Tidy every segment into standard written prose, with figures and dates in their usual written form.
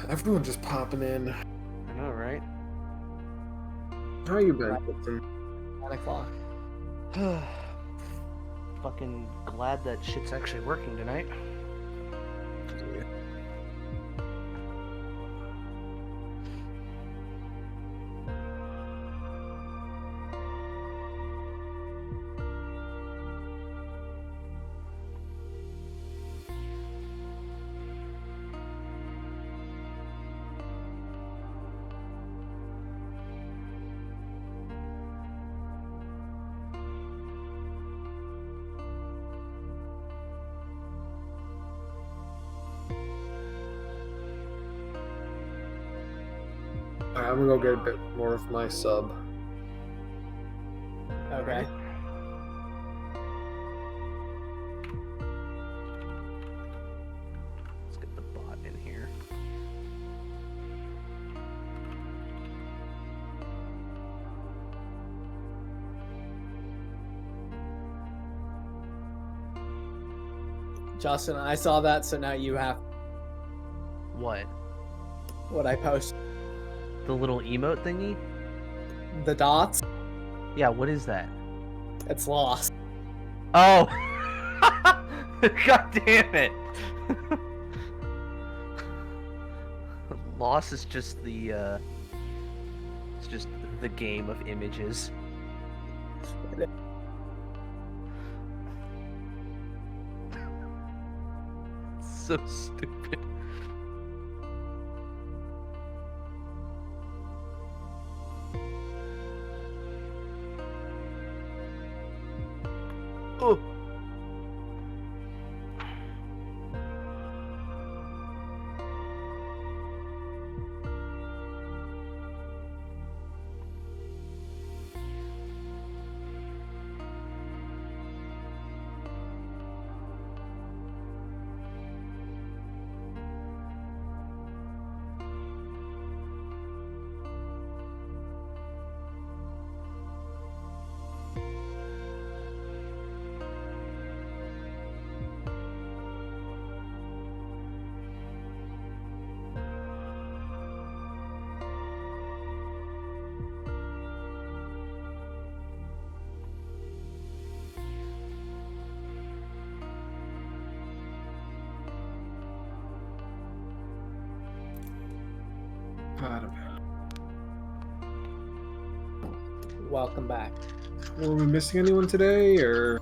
Everyone just popping in. I know, right? How you been? Right. Clifton? 9 o'clock. Fucking glad that shit's actually working tonight. Yeah. Alright, I'm gonna go get a bit more of my sub. Okay. Let's get the bot in here. Justin, I saw that, so now you have What? what I post. The little emote thingy? The dots, Yeah, what is that? it's lost. Oh! God damn it! Loss is just the, it's just the game of images. So stupid. Oh! Welcome back. Were we missing anyone today, or?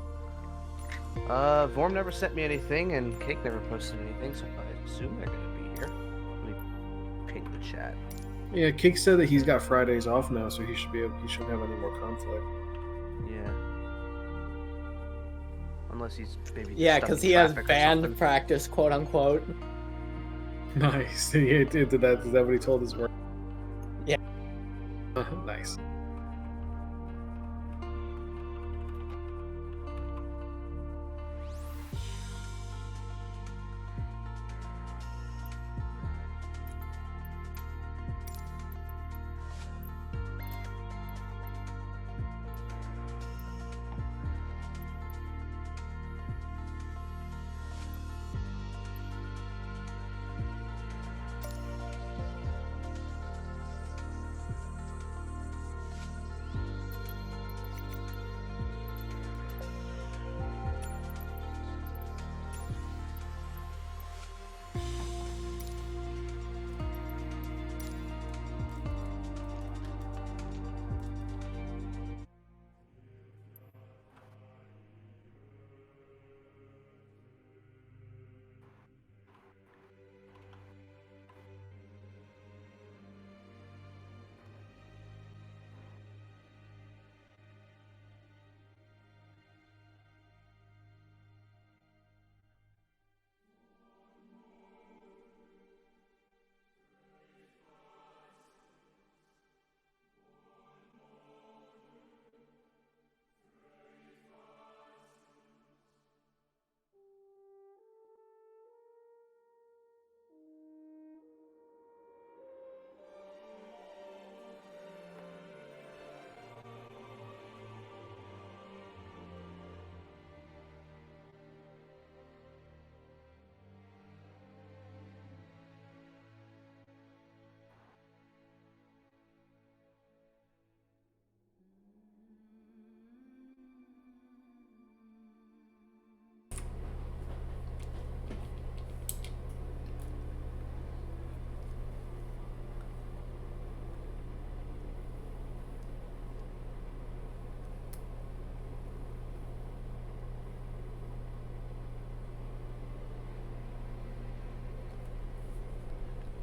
Vorm never sent me anything, and Cake never posted anything, so I assume they're gonna be here. Let me ping the chat. Yeah, Cake said that he's got Fridays off now, so he shouldn't have any more conflict. Yeah. Unless he's maybe Yeah, stuck because in he has traffic or band something. practice, quote unquote. Nice. He did that. Is that what he told his work? Yeah. Nice.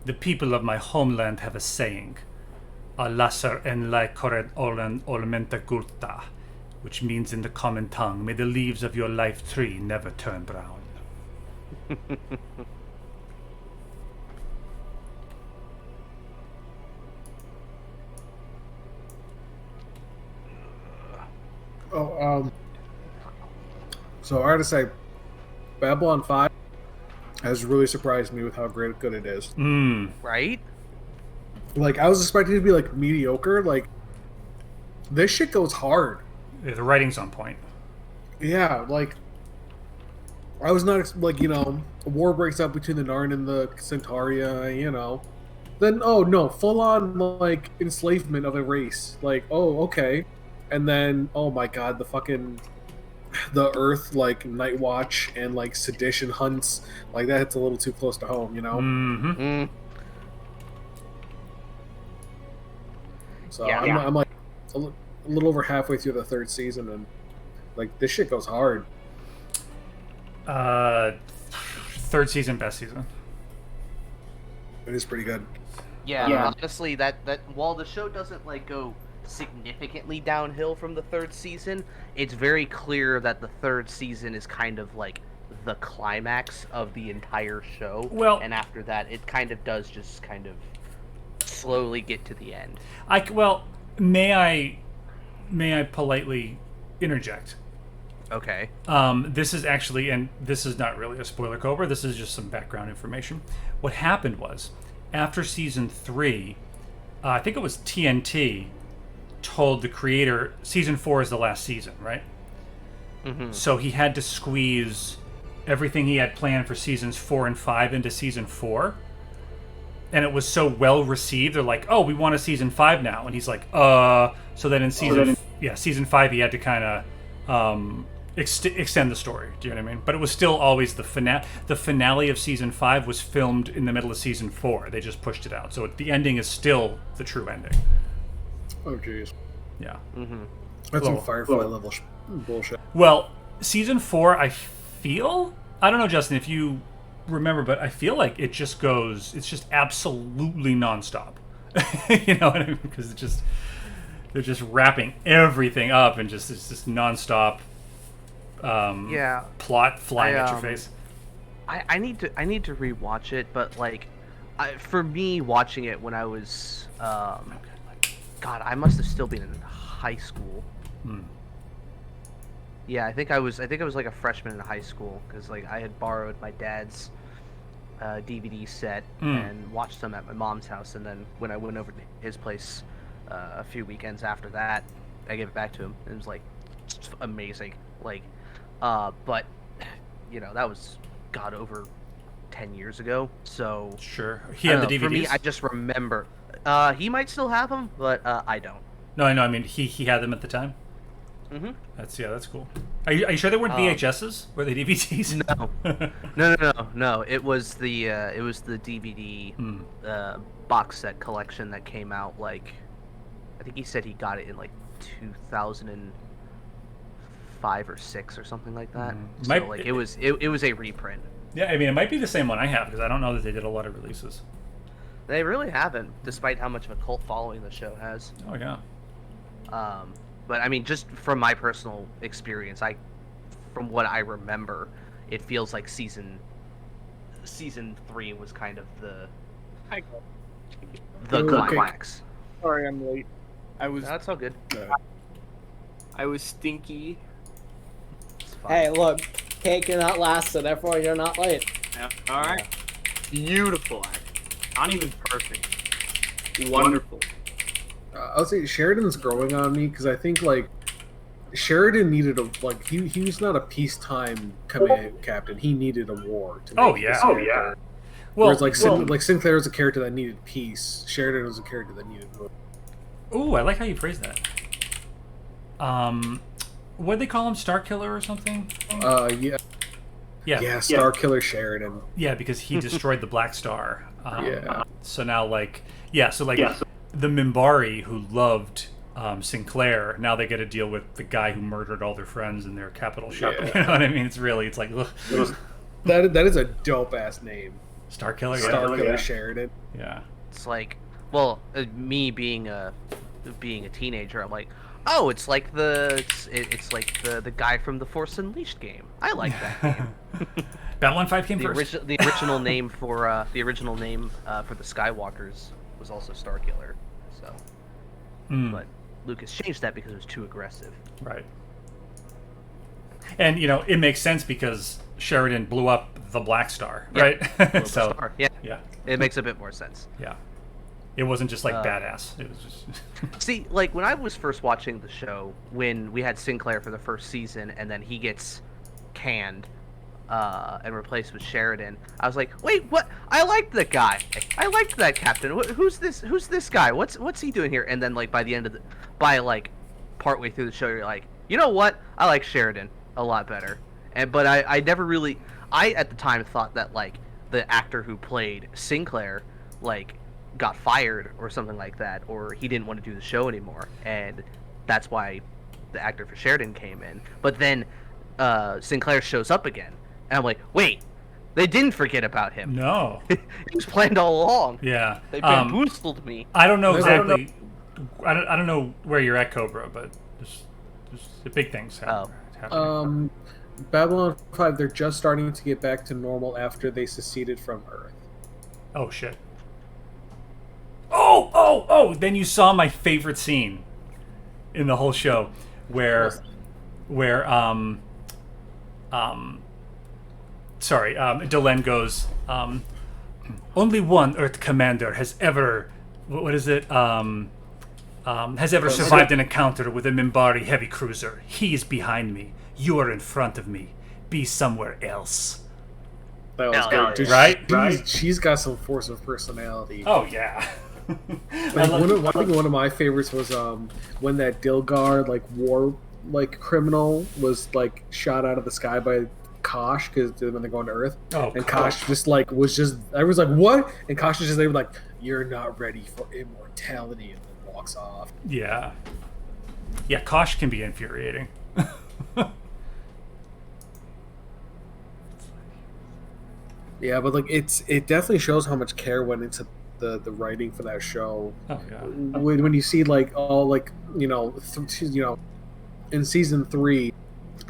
The people of my homeland have a saying, "Alasar en la kored olen olmenta gurta," which means in the common tongue, "May the leaves of your life tree never turn brown." Oh, so I gotta say, Babylon 5 has really surprised me with how good it is. Right? Like, I was expecting it to be, like, mediocre. Like, this shit goes hard. The writing's on point. Yeah, like, I was not, like, you know, a war breaks out between the Narn and the Centauria, you know. Then, oh, no, full-on, like, enslavement of a race. Like, oh, okay. And then, oh my god, the Earth, like, Night Watch and, like, sedition hunts. Like, that hits a little too close to home, you know? Mm-hmm. So Yeah. I'm like, a little over halfway through the third season, and, like, this shit goes hard. Third season, best season. It is pretty good. Yeah. Honestly, that while the show doesn't, like, go significantly downhill from the third season, it's very clear that the third season is kind of like the climax of the entire show. Well, and after that, it kind of does just kind of slowly get to the end. May I politely interject? Okay. This is actually, and this is not really a spoiler, Cobra. This is just some background information. What happened was, after season 3, I think it was TNT told the creator season 4 is the last season, right? Mm-hmm. So he had to squeeze everything he had planned for seasons 4 and 5 into season 4. And it was so well received, they're like, "Oh, we want a season 5 now." And he's like, So then in season 5, he had to kind of extend the story. Do you know what I mean? But it was still always the finale. The finale of season 5 was filmed in the middle of season 4. They just pushed it out, so the ending is still the true ending. Oh, jeez. Yeah. Mm-hmm. That's some Firefly level bullshit. Well, season 4, I don't know, Justin, if you remember, but I feel like it's just absolutely nonstop. You know what I mean? Because they're just wrapping everything up and it's just nonstop plot flying at your face. I need to rewatch it, but like, for me watching it when I was God, I must have still been in high school. Yeah, I think I was like a freshman in high school, because like I had borrowed my dad's DVD set and watched them at my mom's house, and then when I went over to his place a few weekends after that, I gave it back to him. It was like amazing, like, but you know, that was over 10 years ago. So sure, he had the DVDs. For me, I just remember. He might still have them, but I don't. No, I know. I mean, he had them at the time. Mm-hmm. That's cool. Are you sure they weren't VHSs? Were they DVDs? No. It was the DVD box set collection that came out, like, I think he said he got it in like 2005 or 6 or something like that. So it was a reprint. Yeah, I mean, it might be the same one I have, because I don't know that they did a lot of releases. They really haven't, despite how much of a cult following the show has. Oh yeah. But I mean, just from my personal experience, from what I remember, it feels like season 3 was kind of the climax. Sorry, I'm late. That's all good. I was stinky. Hey, look, cake you're not last, so therefore you're not late. Yeah. All right. Beautiful, actually. Not even perfect. Wonderful. I'll say Sheridan's growing on me, because I think, like, Sheridan needed he was not a peacetime command captain. He needed a war to make his character. Whereas Sinclair was a character that needed peace. Sheridan was a character that needed war. Ooh, I like how you phrase that. What did they call him? Star Killer or something? Yeah. Yeah, Star Killer Sheridan. Yeah, because he destroyed the Black Star. Yeah. So now, the Minbari who loved Sinclair, now they get to deal with the guy who murdered all their friends in their capital ship. Yeah. You know what I mean? It's like, ugh. That is a dope ass name. Starkiller. Starkiller Sheridan. Yeah. It's like, well, me being a teenager, I'm like, oh, it's like it's like the guy from the Force Unleashed game. I like that game. Babylon 5 came first. The original name for the Skywalkers was also Starkiller. So, but Lucas changed that because it was too aggressive. Right. And it makes sense because Sheridan blew up the Black Star, right? So Star. Yeah, it makes a bit more sense. Yeah, it wasn't just like badass. It was just see, like when I was first watching the show, when we had Sinclair for the first season, and then he gets canned and replaced with Sheridan, I was like, wait, what? I liked the guy. I liked that captain. Who's this guy? What's he doing here? And then like by partway through the show, you're like, you know what? I like Sheridan a lot better. But I never really, at the time thought that like the actor who played Sinclair like got fired or something like that, or he didn't want to do the show anymore, and that's why the actor for Sheridan came in. But then Sinclair shows up again, and I'm like, wait, they didn't forget about him. No. He was planned all along. Yeah. They bamboozled me. I don't know exactly. I don't know where you're at, Cobra, but there's big things happening. Babylon 5, they're just starting to get back to normal after they seceded from Earth. Oh, shit. Oh! Then you saw my favorite scene in the whole show, where Delenn goes, only one Earth commander has ever, has ever survived an encounter with a Minbari heavy cruiser. He is behind me. You are in front of me. Be somewhere else. That was good, dude. Right? She's got some force of personality. Oh, yeah. One of my favorites was when that Dilgar war criminal was shot out of the sky by Kosh, because when they're going to Earth, and Kosh just I was like, what? And Kosh was just they were like, you're not ready for immortality, and then walks off. Yeah, Kosh can be infuriating. Yeah, but it definitely shows how much care went into the writing for that show. Oh yeah. When you see in season 3,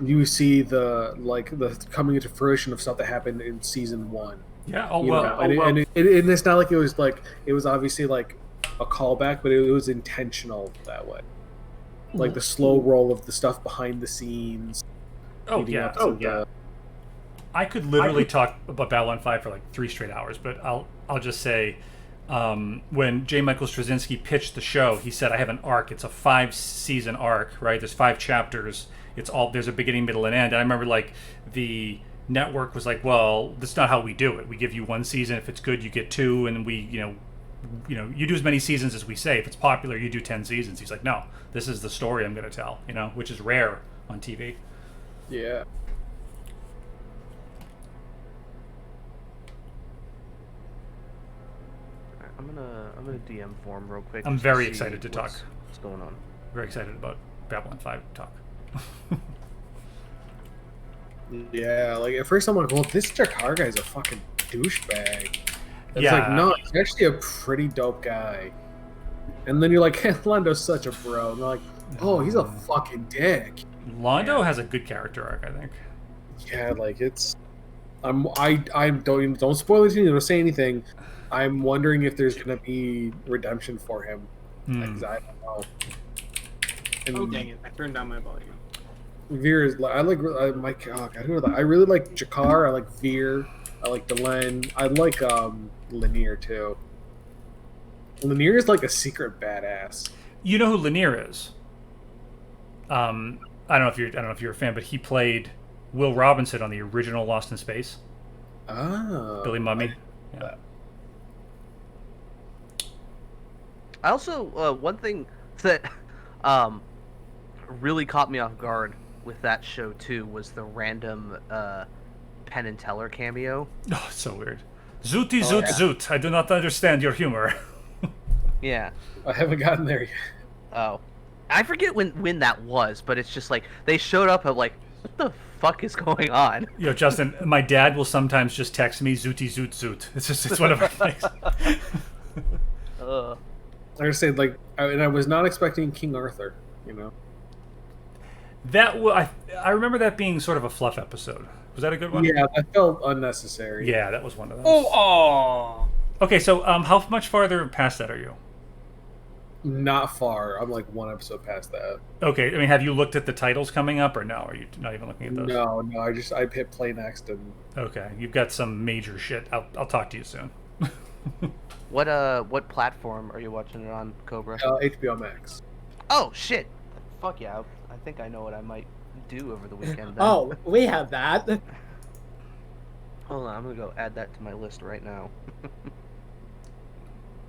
you see the coming into fruition of stuff that happened in season 1. Yeah. And it's not like it was obviously a callback, but it was intentional that way. Like the slow roll of the stuff behind the scenes. I could literally talk about Babylon 5 for 3 straight hours, but I'll just say, when J. Michael Straczynski pitched the show, he said, I have an arc. It's a 5-season arc, right? There's 5 chapters. There's a beginning, middle, and end. And I remember the network was like, well, that's not how we do it. We give you 1 season. If it's good, you get 2, and we, you do as many seasons as we say. If it's popular, you do 10 seasons. He's like, no, this is the story I'm going to tell, which is rare on TV. Yeah. I'm gonna DM form real quick. I'm very excited to talk. What's going on? Very excited about Babylon 5 talk. Yeah, at first I'm like, well, this Jakar guy's a fucking douchebag. It's Yeah. no, he's actually a pretty dope guy. And then you're like, hey, Lando's such a bro. And they're like, oh, he's a fucking dick. Londo has a good character arc, I think. Yeah, it's. Don't spoil it to me. Don't say anything. I'm wondering if there's gonna be redemption for him. Because I don't know. And dang it! I turned down my volume. Veer is I really like Jakar. I like Veer. I like Delenn. I like Lanier too. Lanier is a secret badass. You know who Lanier is? I don't know if you're a fan, but he played Will Robinson on the original Lost in Space. Oh, Billy Mummy. Yeah. I also one thing that really caught me off guard with that show too was the random Penn and Teller cameo. Oh, it's so weird. Zooty zoot zoot. I do not understand your humor. Yeah. I haven't gotten there yet. Oh. I forget when that was, but it's just they showed up at What the fuck is going on? Yo, Justin, my dad will sometimes just text me "zooty zoot zoot." It's one of our things. Like I said, like, and I was not expecting King Arthur. You know. I remember that being sort of a fluff episode. Was that a good one? Yeah, that felt unnecessary. Yeah, that was one of those. Oh. Okay, so how much farther past that are you? Not far. I'm like one episode past that. Okay, I mean, have you looked at the titles coming up, or no? Are you not even looking at those? No. I hit play next and. Okay, you've got some major shit. I'll talk to you soon. What platform are you watching it on, Cobra? HBO Max. Oh shit! Fuck yeah! I think I know what I might do over the weekend. Then. Oh, we have that. Hold on, I'm gonna go add that to my list right now.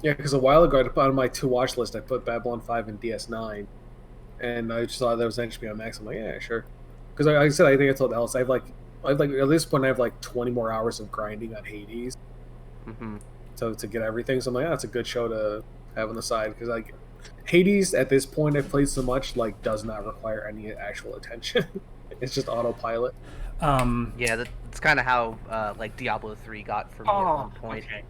Yeah, because a while ago, I put on my to-watch list, I put Babylon 5 and DS9, and I just saw there was HBO Max. I'm like, yeah, sure. Because like I said, I think I told Alice, I have like at this point, I have like 20 more hours of grinding on Hades. Mm-hmm. To get everything. So I'm like, that's a good show to have on the side, because like Hades at this point I've played so much, like, does not require any actual attention. It's just autopilot. Yeah, that's kind of how like Diablo 3 got for me at one point. Okay.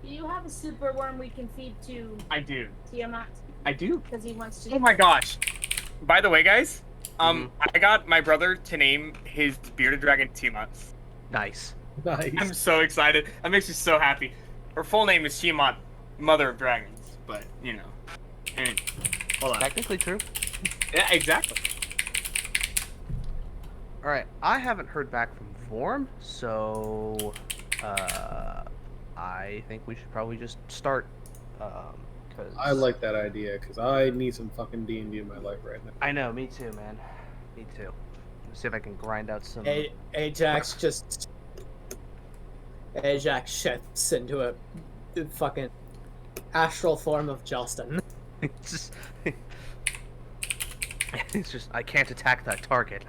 Do you have a super worm we can feed to I do. Tiamat? I do. Because he wants to. Oh my gosh. By the way, guys, I got my brother to name his bearded dragon Tiamat. Nice. Nice. I'm so excited. That makes me so happy. Her full name is Tiamat, Mother of Dragons, but you know. Anyway, hold on. Technically true. Yeah, exactly. All right, I haven't heard back from Vorm, so I think we should probably just start. Cause I like that idea, because I need some fucking D&D in my life right now. I know, me too, man. Me too. Let's see if I can grind out some. Ajax shits into a fucking astral form of Justin. It's just I can't attack that target.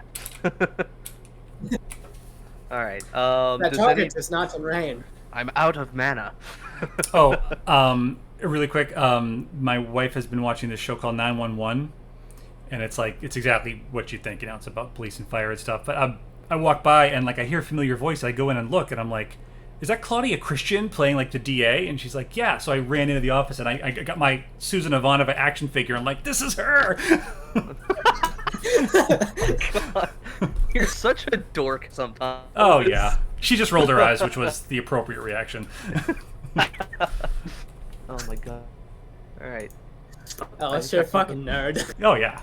All right. That target is not in rain. I'm out of mana. Really quick, my wife has been watching this show called 911, and it's exactly what you think. You know, it's about police and fire and stuff. But I walk by and like I hear a familiar voice. I go in and look, and I'm like, is that Claudia Christian playing like the DA? And she's like, yeah. So I ran into the office and I got my Susan Ivanova action figure. I'm like, this is her. God, you're such a dork sometimes. Oh yeah, she just rolled her eyes, which was the appropriate reaction. Oh my god. All right. Oh, it's your fucking nerd. Oh yeah.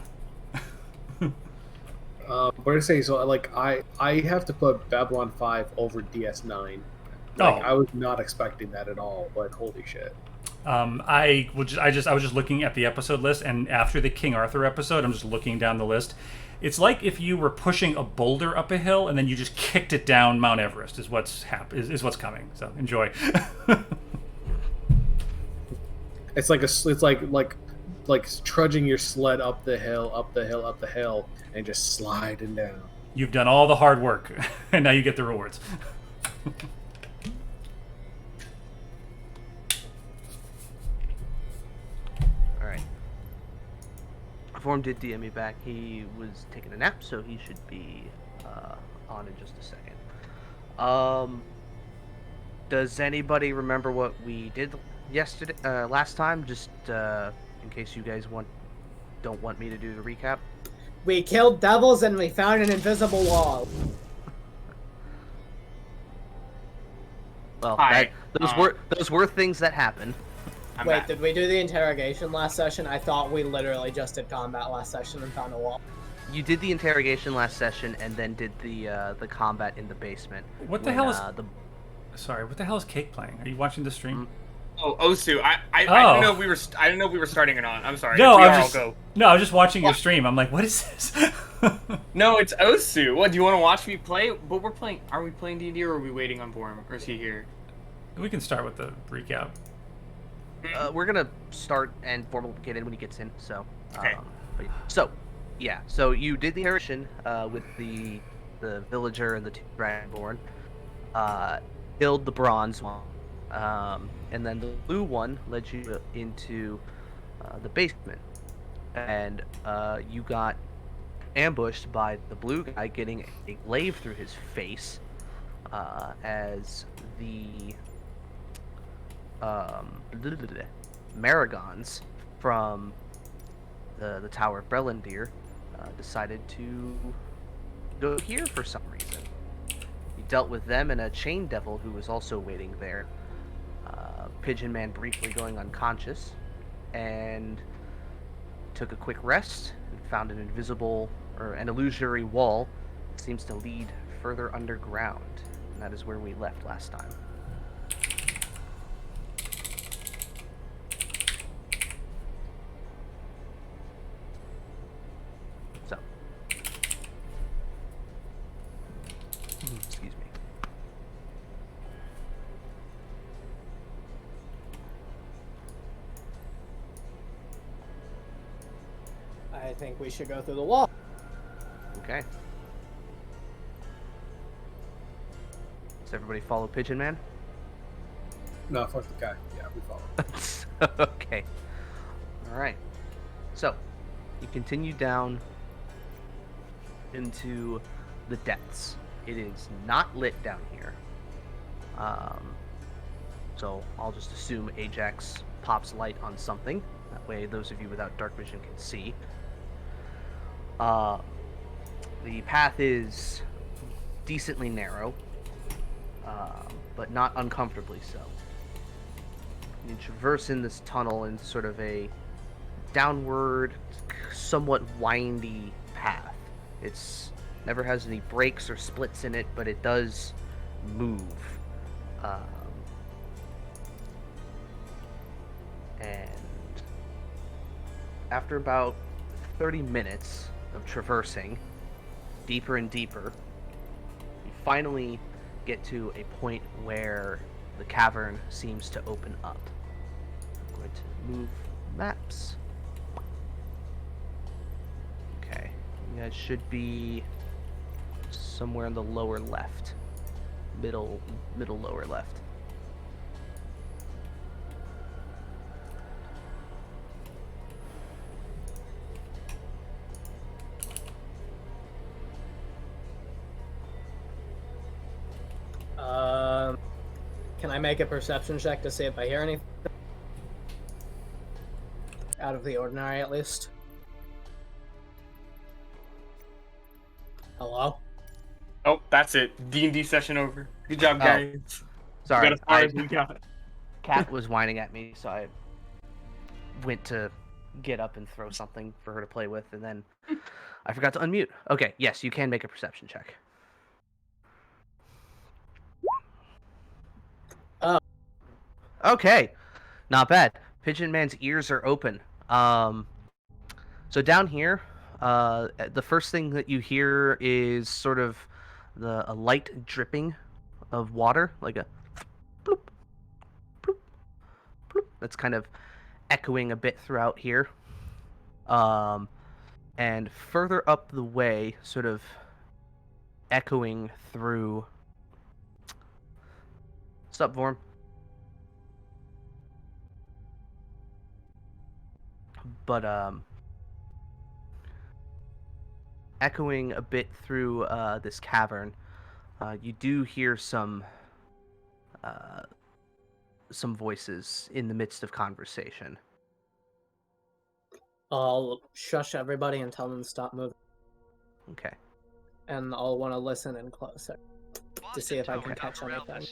But I say, so like I have to put Babylon 5 over DS9. Like, Oh. I was not expecting that at all, but holy shit. I was just looking at the episode list, and after the King Arthur episode, I'm just looking down the list. It's like if you were pushing a boulder up a hill and then you just kicked it down Mount Everest. Is what's coming. So enjoy. It's like trudging your sled up the hill, and just sliding down. You've done all the hard work, and now you get the rewards. All right. Vorm did DM me back. He was taking a nap, so he should be on in just a second. Does anybody remember what we did last time? Just in case you guys don't want me to do the recap. We killed devils and we found an invisible wall. Well, Hi. those were things that happened. I'm Wait, back. did we do the interrogation last session? I thought we literally just did combat last session and found a wall. You did the interrogation last session, and then did the combat in the basement. What the hell is? Sorry, what the hell is Cake playing? Are you watching the stream? Oh, Osu, I Oh. didn't know if we were starting it on. I'm sorry. No, If we I are, was I'll go. I was just watching your stream. I'm like, what is this? No, it's Osu. What, do you want to watch me play? But we're playing. Are we playing D&D or are we waiting on Vorm? Or is he here? We can start with the recap. We're gonna start, and Vorm will get in when he gets in. So, Okay. So you did the interrogation with the villager and the two dragonborn. Killed the bronze one, and then the blue one led you into the basement, and you got ambushed by the blue guy, getting a glaive through his face, as the Maragons from the Tower of Brelendir decided to go here for some reason. He dealt with them and a chain devil who was also waiting there. Pigeon Man briefly going unconscious, and took a quick rest and found an an illusory wall that seems to lead further underground. And that is where we left last time. So, excuse me. I think we should go through the wall. Okay. Does everybody follow Pigeon Man? No, fuck the guy. Yeah, we follow. Okay. Alright. So, you continue down into the depths. It is not lit down here. So, I'll just assume Ajax pops light on something. That way, those of you without dark vision can see. The path is decently narrow, but not uncomfortably so. You traverse in this tunnel in sort of a downward, somewhat windy path. It's never has any breaks or splits in it, but it does move. And after about 30 minutes of traversing deeper and deeper, you finally get to a point where the cavern seems to open up. I'm going to move maps. Okay, you guys should be somewhere in the lower left. Middle lower left. Can I make a perception check to see if I hear anything? Out of the ordinary, at least. Hello? Oh, that's it. D&D session over. Good job, Oh, guys. Sorry, We got as far as we got. Cat was whining at me, so I went to get up and throw something for her to play with, and then I forgot to unmute. Okay, yes, you can make a perception check. Oh. Okay, not bad. Pigeon Man's ears are open. So down here, the first thing that you hear is sort of a light dripping of water, like a bloop, bloop, bloop. That's kind of echoing a bit throughout here. And further up the way, sort of echoing through. What's up, Vorm? But echoing a bit through this cavern, you do hear some voices in the midst of conversation. I'll shush everybody and tell them to stop moving. Okay. And I'll want to listen in closer to see if I can catch anything.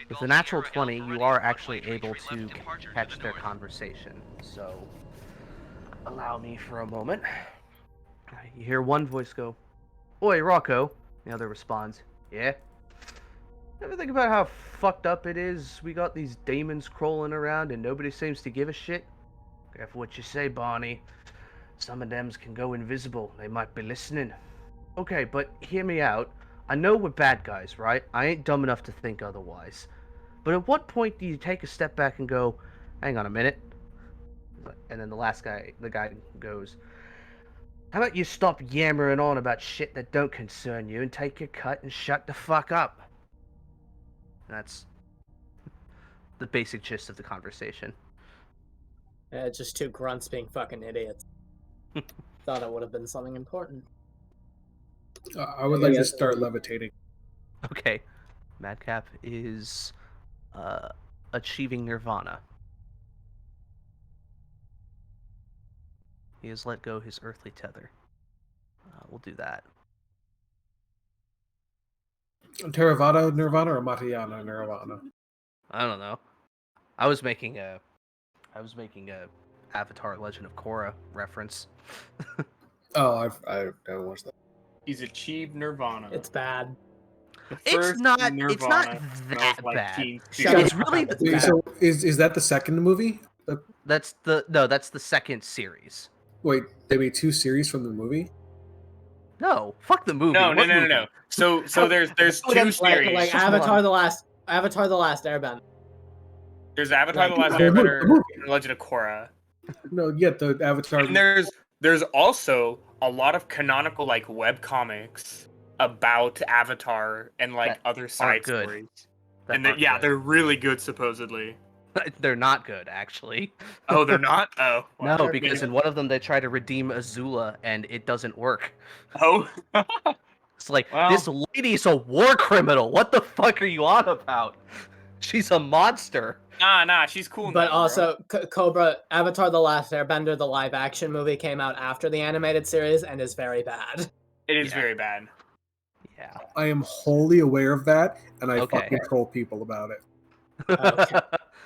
With a natural 20, you are actually able to catch their conversation. So, allow me for a moment. You hear one voice go, "Oi, Rocco." The other responds, "Yeah." Ever think about how fucked up it is? We got these demons crawling around and nobody seems to give a shit. Careful what you say, Barney. Some of them can go invisible. They might be listening. Okay, but hear me out. I know we're bad guys, right? I ain't dumb enough to think otherwise. But at what point do you take a step back and go, hang on a minute? And then the guy goes, how about you stop yammering on about shit that don't concern you and take your cut and shut the fuck up? And that's the basic gist of the conversation. Yeah, just two grunts being fucking idiots. Thought it would have been something important. I would like to start levitating. Okay. Madcap is achieving nirvana. He has let go his earthly tether. We'll do that. Theravada Nirvana or Mahayana Nirvana? I don't know. I was making a Avatar: Legend of Korra reference. Oh, I haven't watched that. He's achieved nirvana. It's bad. The It's first not Nirvana that smells like bad. Teen Shut Spirit. It's up. really It's Wait, bad. so is that the second movie? that's the second series. Wait, they made 2 series from the movie? No, fuck the movie. No, What movie? no. So there's What two a- series. Like Come Avatar on. the Last Airbender. There's Avatar: The Like, Last the Airbender movie. and Legend of Korra. No, yet the Avatar. And there's also a lot of canonical like web comics about Avatar and like That other side good. stories. That And aren't yeah, good. they're really good supposedly. They're not good, actually. Oh, they're not? Oh. No, wow. because in one of them they try to redeem Azula and it doesn't work. Oh. It's like, Well. this lady's a war criminal. What the fuck are you on about? She's a monster. Nah, she's cool But now, bro. also, Cobra Avatar the Last Airbender, the live action movie, came out after the animated series and is very bad. It is Yeah. very bad. Yeah. I am wholly aware of that, and I Okay. fucking troll people about it. Okay.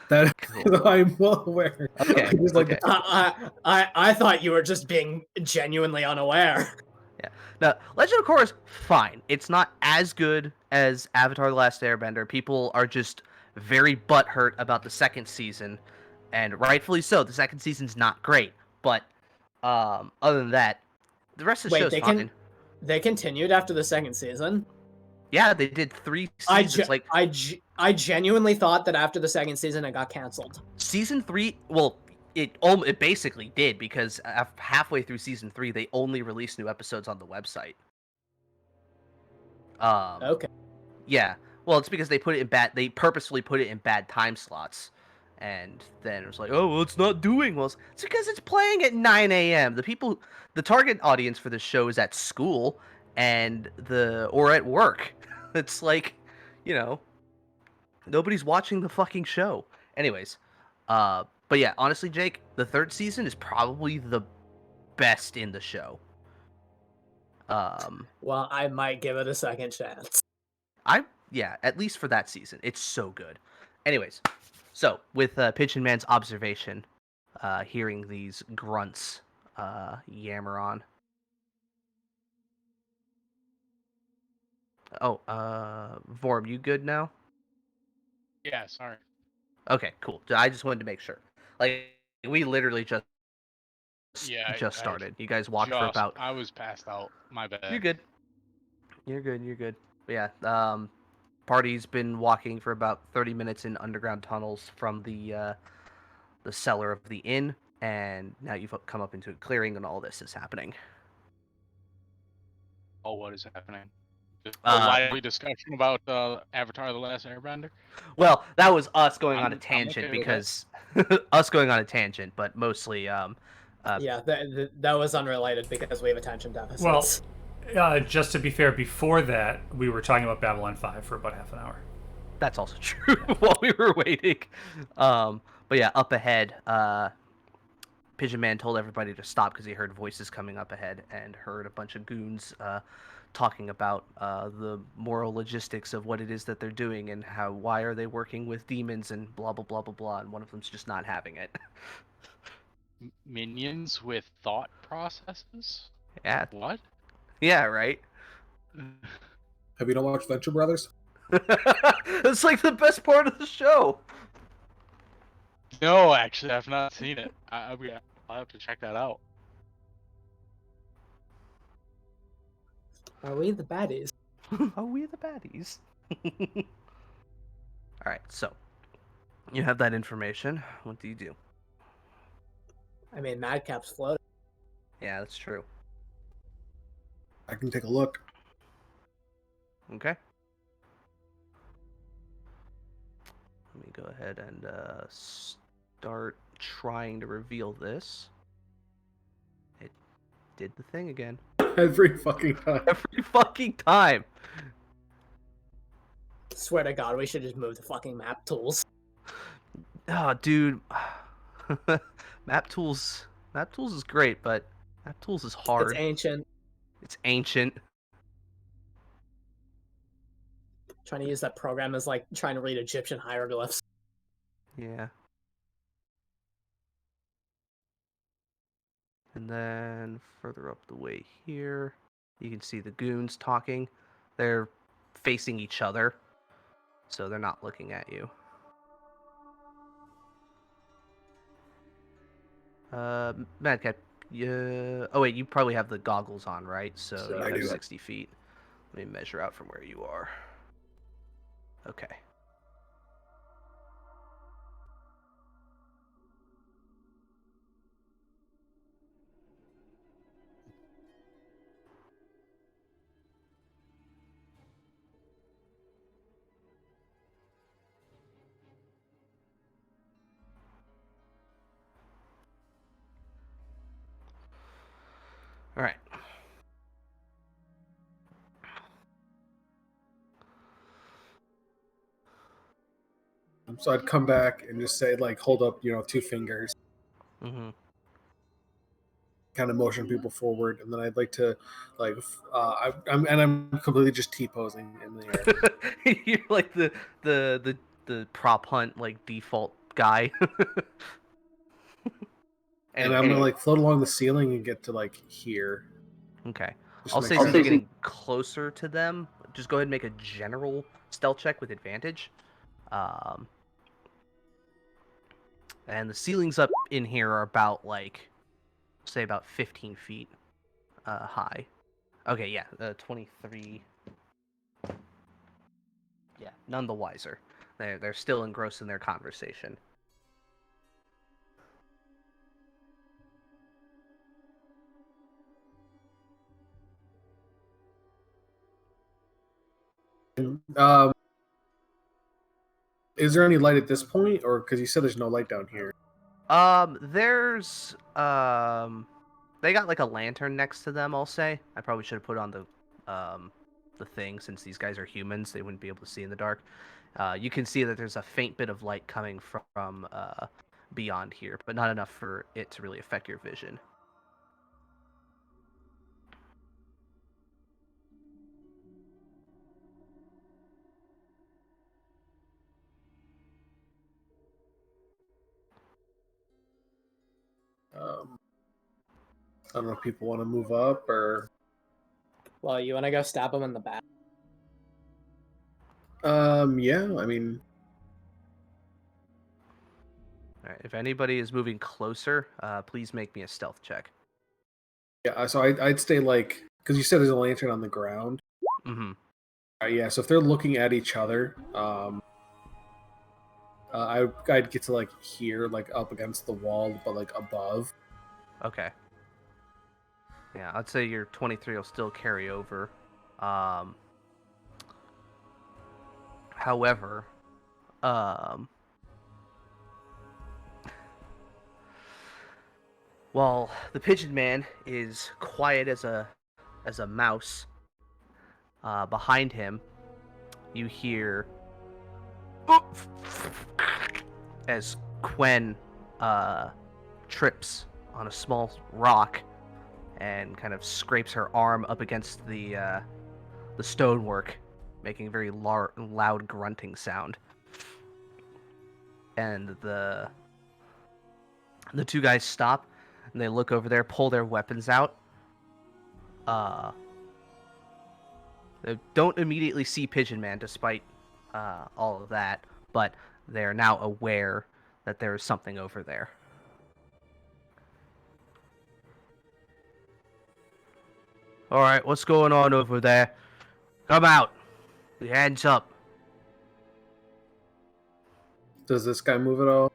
That Cool. I'm well aware. Okay, I just like okay. I thought you were just being genuinely unaware. Now, Legend of Korra is fine. It's not as good as Avatar: The Last Airbender. People are just very butthurt about the second season, and rightfully so. The second season's not great, but other than that, the rest of the Wait, show's fine. they continued after the second season? Yeah, they did 3 seasons. I genuinely thought that after the second season it got canceled. Season 3, well, it basically did, because halfway through season 3 they only released new episodes on the website. Okay. Yeah, well, it's because they purposefully put it in bad time slots, and then it was like, oh, well, it's not doing well. It's because it's playing at 9 a.m. The target audience for this show is at school or at work. It's like, nobody's watching the fucking show. Anyways, but yeah, honestly, Jake, the third season is probably the best in the show. Well, I might give it a second chance. At least for that season, it's so good. Anyways, so with Pigeon Man's observation, hearing these grunts yammer on. Oh, Vorm, you good now? Yeah, sorry. Okay, cool. I just wanted to make sure. Like, we literally just I started. You guys walked for about. I was passed out. My bad. You're good. You're good. But yeah, party's been walking for about 30 minutes in underground tunnels from the cellar of the inn, and now you've come up into a clearing, and all this is happening. Oh, what is happening? Just a lively discussion about Avatar: The Last Airbender. Well, that was us going on a I'm tangent okay with because us going on a tangent, but mostly Yeah, that was unrelated because we have attention deficits. Well, just to be fair, before that, we were talking about Babylon 5 for about half an hour. that's also true while we were waiting. But yeah, up ahead, Pigeon Man told everybody to stop because he heard voices coming up ahead and heard a bunch of goons talking about the moral logistics of what it is that they're doing and why are they working with demons and blah blah blah blah blah, and one of them's just not having it. Minions with thought processes? Yeah, What? yeah, right. Have you not watched Venture Brothers? It's like the best part of the show. No, actually, I've not seen it. I'll have to check that out. Are we the baddies? Are we the baddies? All right, so you have that information. What do you do? I mean, Madcap's floating. Yeah, that's true. I can take a look. Okay. Let me go ahead and start trying to reveal this. did the thing again. Every fucking time. Every fucking time. Swear to God, we should just move the fucking map tools. Oh, dude. Map tools is great, but map tools is hard. It's ancient. It's ancient. Trying to use that program is like trying to read Egyptian hieroglyphs. Yeah. And then further up the way here, you can see the goons talking. They're facing each other, so they're not looking at you. Madcap, oh wait, you probably have the goggles on, right? So you I have do. 60 feet. Let me measure out from where you are. Okay. All right. So I'd come back and just say, like, hold up, 2 fingers, Mm-hmm. kind of motion people forward, and then I'd like to, like, I'm completely just T-posing in the air. You're like the prop hunt like default guy. And I'm gonna like float along the ceiling and get to like here. Okay. Just I'll make say sure. since you're getting closer to them, just go ahead and make a general stealth check with advantage. And the ceilings up in here are about like, say about 15 feet high. Okay, yeah, 23. Yeah, none the wiser. They're still engrossed in their conversation. Um, is there any light at this point, or because you said there's no light down here? There's they got like a lantern next to them. I'll say I probably should have put on the thing since these guys are humans. They wouldn't be able to see in the dark. You can see that there's a faint bit of light coming from beyond here, but not enough for it to really affect your vision. I don't know if people want to move up or. Well, you want to go stab him in the back? Yeah, I mean. All right, if anybody is moving closer, please make me a stealth check. Yeah, so I'd stay like, because you said there's a lantern on the ground. Mm-hmm. Yeah, so if they're looking at each other, I'd get to like here, like up against the wall, but like above. Okay. Yeah, I'd say your 23 will still carry over. However, while the pigeon man is quiet as a mouse, behind him, you hear as Quen trips on a small rock and kind of scrapes her arm up against the stonework, making a very loud grunting sound. And the two guys stop, and they look over there, pull their weapons out. They don't immediately see Pigeon Man, despite all of that, but they're now aware that there is something over there. All right, what's going on over there? Come out. Your hands up. Does this guy move at all?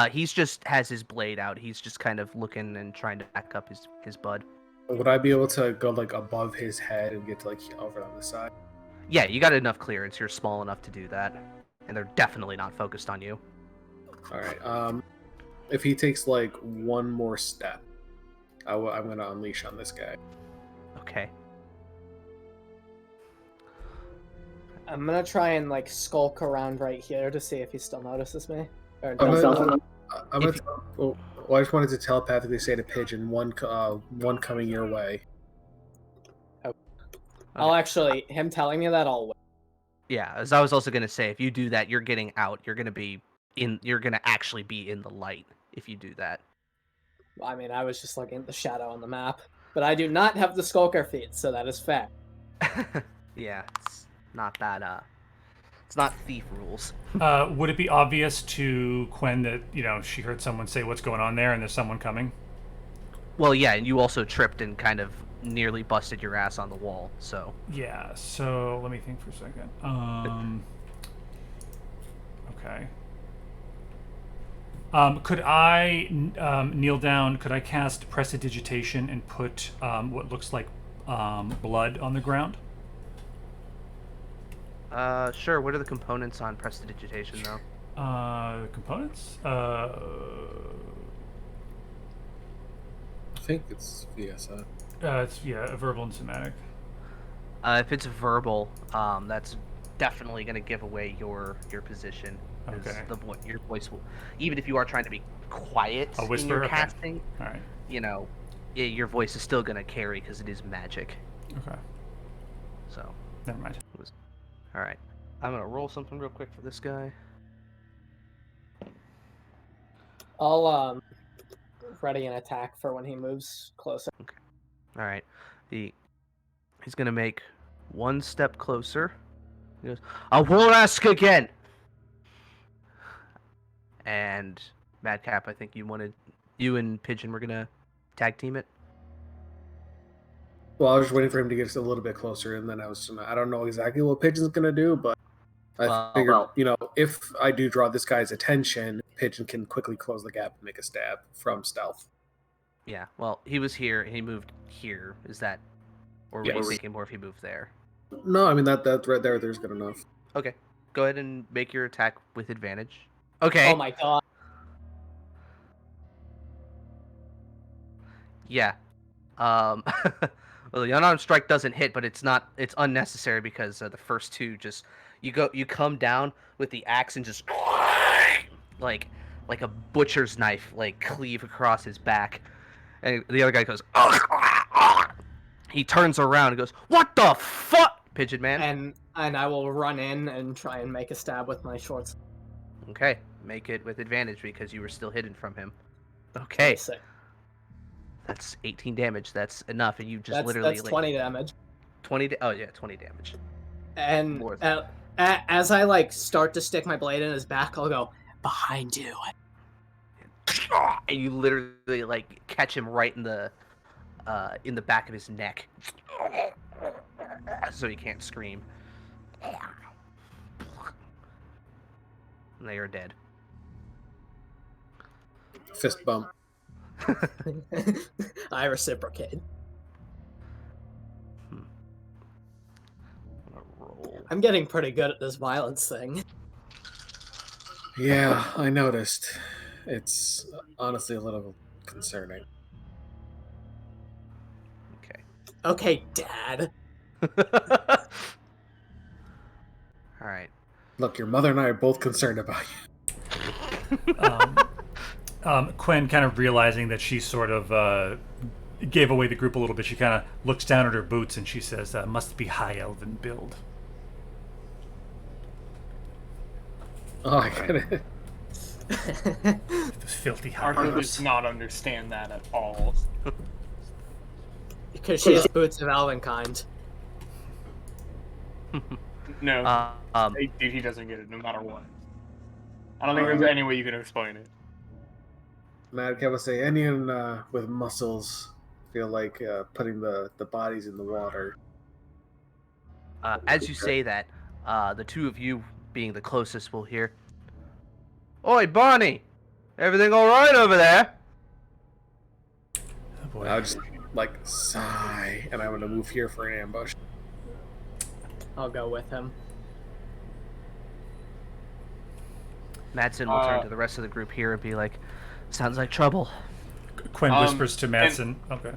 He's just has his blade out. He's just kind of looking and trying to back up his bud. Would I be able to go like above his head and get to like over on the side? Yeah, you got enough clearance. You're small enough to do that. And they're definitely not focused on you. All right. If he takes like one more step, I'm gonna unleash on this guy. Okay. I'm gonna try and like skulk around right here to see if he still notices me. Or I'm does gonna, something. I'm gonna well, I just wanted to telepathically say to Pigeon, one coming your way. I'll actually him telling me that I'll wait. Yeah, as I was also gonna say, if you do that, you're getting out. You're gonna be in. You're gonna actually be in the light if you do that. I mean, I was just looking at the shadow on the map, but I do not have the skulker feat, so that is fair. Yeah, it's not that. It's not thief rules. Would it be obvious to Quen that she heard someone say what's going on there and there's someone coming? Well, yeah, and you also tripped and kind of nearly busted your ass on the wall. So Yeah. So let me think for a second. Okay. Could I kneel down? Could I cast Prestidigitation and put what looks like blood on the ground? sure. What are the components on Prestidigitation, though? Components? I think it's VSI. It's verbal and somatic. If it's verbal, that's definitely going to give away your position. 'Cause Okay. Your voice will, even if you are trying to be quiet A in whisper? your Okay. casting, All right. Your voice is still going to carry because it is magic. Okay. So, Never mind. all right. I'm going to roll something real quick for this guy. I'll ready an attack for when he moves closer. All right. He's going to make one step closer. He goes, I won't ask again. And Madcap, I think you and Pigeon were going to tag team it. Well, I was just waiting for him to get us a little bit closer, and then I don't know exactly what Pigeon's gonna do, but I figured, if I do draw this guy's attention, Pigeon can quickly close the gap and make a stab from stealth. Yeah, well, he was here and he moved here. Is that, or were you Yes. thinking more if he moved there? No, I mean that right there's good enough. Okay, go ahead and make your attack with advantage. Okay. Oh my god. Yeah. Well, the unarmed strike doesn't hit, but it's unnecessary because the first two just you come down with the axe and just like a butcher's knife cleave across his back, and the other guy goes. He turns around and goes, "What the fuck, Pigeon Man?" And I will run in and try and make a stab with my shorts. Okay, make it with advantage because you were still hidden from him. Okay, that's 18 damage. That's enough, and you just literally that's 20 damage. 20. Oh yeah, 20 damage. And More as I start to stick my blade in his back, I'll go behind you. And you literally catch him right in the back of his neck, so he can't scream. And they are dead. Fist bump. I reciprocate. I'm getting pretty good at this violence thing. Yeah, I noticed. It's honestly a little concerning. Okay, Dad. All right. Look, your mother and I are both concerned about you. Quen, kind of realizing that she sort of gave away the group a little bit, she kind of looks down at her boots and she says, must be high elven build. Oh, I get it. Those filthy high Arthur elves. does not understand that at all. Because she has boots of elven kind. No, he doesn't get it no matter what. I don't think there's any way you can explain it. Madcap would say, anyone with muscles feel like putting the bodies in the water. As you say that, the two of you being the closest will hear, "Oi, Barney! Everything all right over there?" Oh, boy. I'll just sigh, and I'm gonna move here for an ambush. I'll go with him. Madsen will turn to the rest of the group here and be like, "Sounds like trouble." Quinn whispers to Madsen. Okay.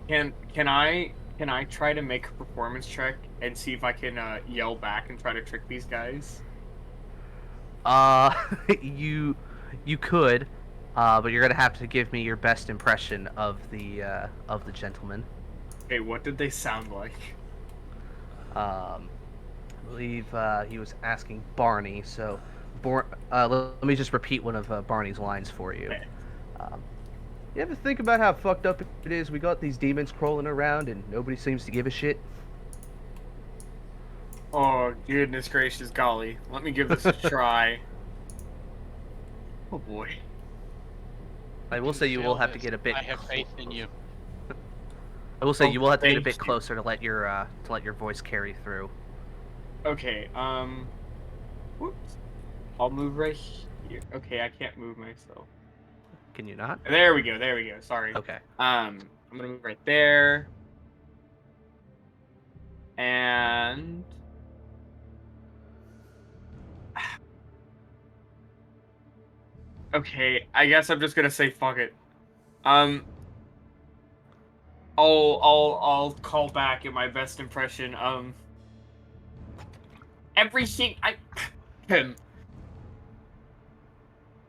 Can I try to make a performance check and see if I can yell back and try to trick these guys? You could, but you're gonna have to give me your best impression of the gentleman. Hey, what did they sound like? I believe he was asking Barney. So, let me just repeat one of Barney's lines for you. Okay. You ever think about how fucked up it is? We got these demons crawling around and nobody seems to give a shit. Oh, goodness gracious golly. Let me give this a try. Oh boy. I will say you will have to get a bit. I have faith in you. I will say you will have to get a thank bit you. closer to let your voice carry through. Okay, whoops. I'll move right here. Okay, I can't move myself. Can you not? There we go, sorry. Okay. I'm gonna move right there. And... Okay, I guess I'm just gonna say fuck it. I'll call back in my best impression.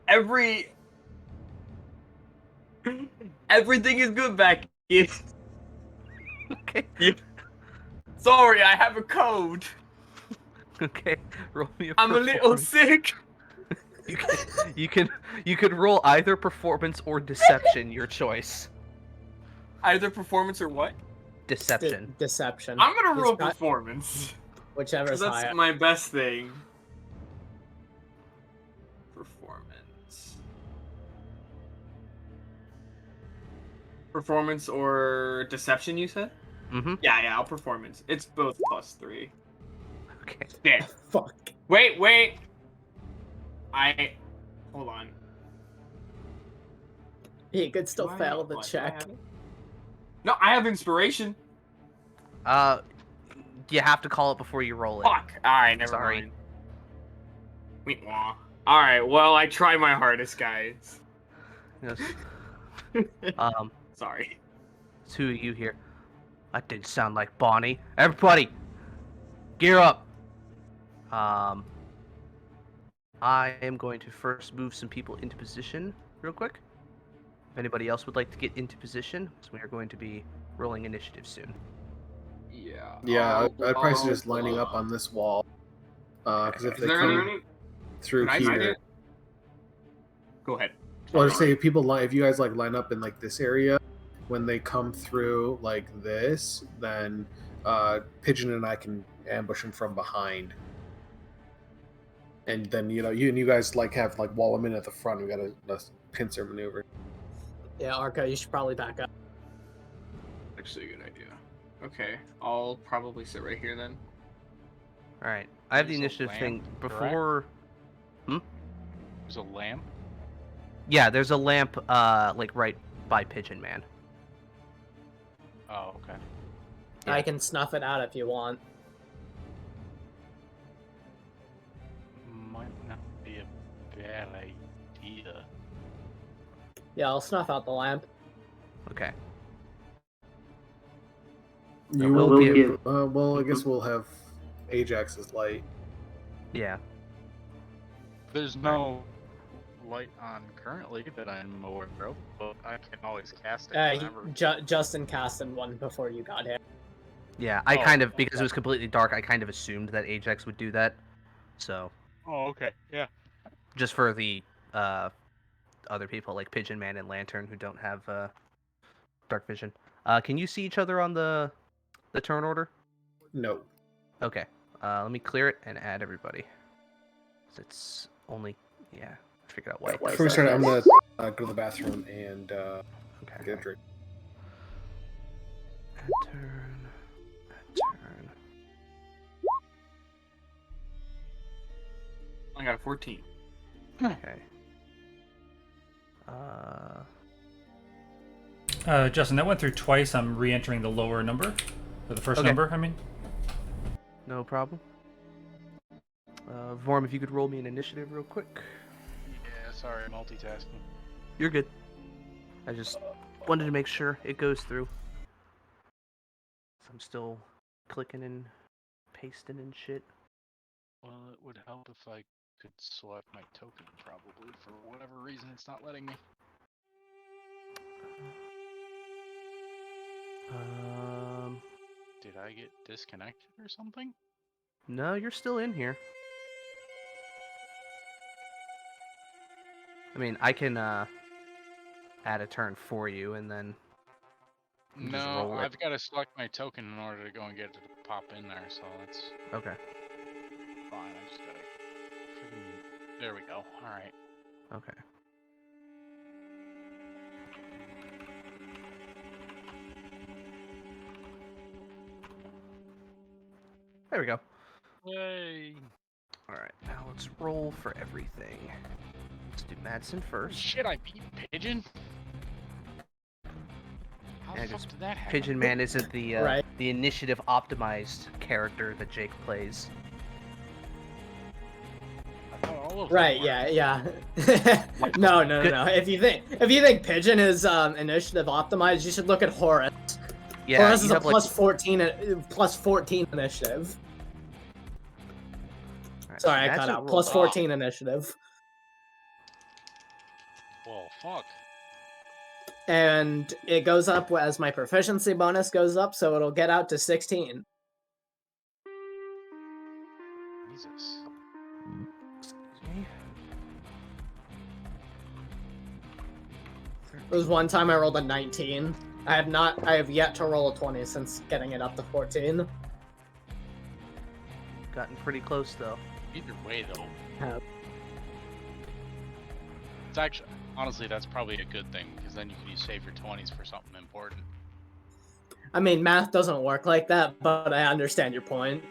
Everything everything is good back here. Okay. Yeah. Sorry, I have a code. Okay. Roll me a I'm a little performance. sick. You can roll either performance or deception, your choice. Either performance or what? Deception. Deception. I'm gonna roll It's got- performance. Whichever's That's higher. my best thing. Performance. Performance or deception, you said? Mm-hmm. Yeah, I'll performance. It's both +3. Okay. Yeah. Fuck. Wait. Hold on. He could still Do I- fail the what, do I check. have- No, I have inspiration. You have to call it before you roll it. Fuck. Alright, never Sorry. mind. Wait, wah. Alright, well, I try my hardest, guys. Yes. Sorry. Two of you here. That didn't sound like Bonnie. Everybody, gear up. I am going to first move some people into position real quick. If anybody else would like to get into position, so we are going to be rolling initiative soon. Yeah. Yeah, I'd probably suggest lining up on this wall. Because if Is they there come any... through Can I see here, it? Go ahead. well, just say if if you guys line up in like this area, when they come through like this, then Pigeon and I can ambush them from behind. And then you guys have wall them in at the front. We got a pincer maneuver. Yeah, Arca, you should probably back up. Actually, a good idea. Okay, I'll probably sit right here then. All right, I have the There's a initiative lamp, thing correct? before. There's a lamp. Yeah, there's a lamp, right by Pigeon Man. Oh, okay. Yeah. I can snuff it out if you want. Might not be a bad idea. Yeah, I'll snuff out the lamp. Okay. You will will be be. Well, I guess we'll have Ajax's light. Yeah. There's no light on currently that I'm aware of, but I can always cast it whenever. Justin casted one before you got here. Yeah, I Oh, kind of, because okay. it was completely dark, I kind of assumed that Ajax would do that. So, Oh, okay. Yeah. just for the other people like Pigeon Man and Lantern who don't have dark vision. Can you see each other on the turn order? No. Okay. Let me clear it and add everybody. 'Cause it's only, yeah, I figured out why. it does Before we that. start, I'm gonna go to the bathroom and Okay. get a drink. Add turn. I got a 14. Okay. Justin, that went through twice. I'm re-entering the lower number, or the first Okay. number. I mean. No problem. Vorm, if you could roll me an initiative real quick. Yeah. Sorry, multitasking. You're good. I just wanted to make sure it goes through. So I'm still clicking and pasting and shit. Well, it would help if I could select my token, probably. For whatever reason, it's not letting me. Did I get disconnected or something? No, you're still in here. I mean, I can add a turn for you, and then you just No, roll it. I've got to select my token in order to go and get it to pop in there, so that's Okay. fine. I just gotta freaking... There we go. Alright. Okay. There we go. Yay! Alright, now let's roll for everything. Let's do Madsen first. Shit, I beat Pigeon? How Yeah, the fuck just did that happen? Pigeon Man isn't the Right. the initiative optimized character that Jake plays. I thought all of them Right, were. yeah. No. If you think Pigeon is initiative optimized, you should look at Horus. Yeah, Horus you is a have, like- plus 14 initiative. Alright, Sorry, I Madsen cut out. rolled Plus off. 14 initiative. Well, fuck. And it goes up as my proficiency bonus goes up, so it'll get out to 16. Jesus. Excuse me. There was one time I rolled a 19. I have yet to roll a 20 since getting it up to 14. Gotten pretty close though. Either way, though. Yeah. It's actually... Honestly, that's probably a good thing, because then you can save your 20s for something important. I mean, math doesn't work like that, but I understand your point.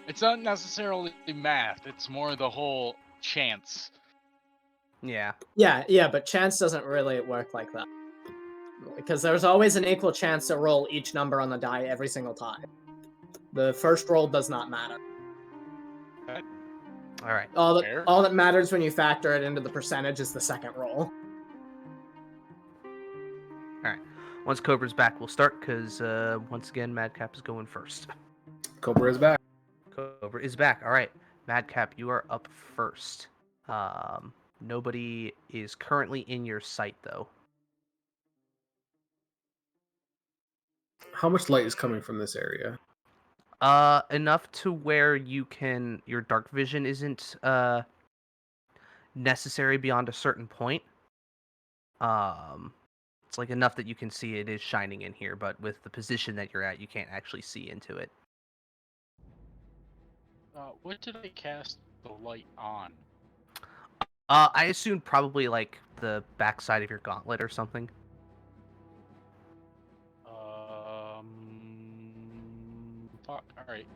It's not necessarily math, it's more the whole chance. Yeah. Yeah, but chance doesn't really work like that. Because there's always an equal chance to roll each number on the die every single time. The first roll does not matter. Alright. Fair. All that matters when you factor it into the percentage is the second roll. Once Cobra's back, we'll start, because once again, Madcap is going first. Cobra is back. Cobra is back. Alright. Madcap, you are up first. Nobody is currently in your sight, though. How much light is coming from this area? Enough to where your dark vision isn't necessary beyond a certain point. It's like enough that you can see it is shining in here, but with the position that you're at, you can't actually see into it. What did I cast the light on? I assumed probably like the backside of your gauntlet or something. Fuck, alright.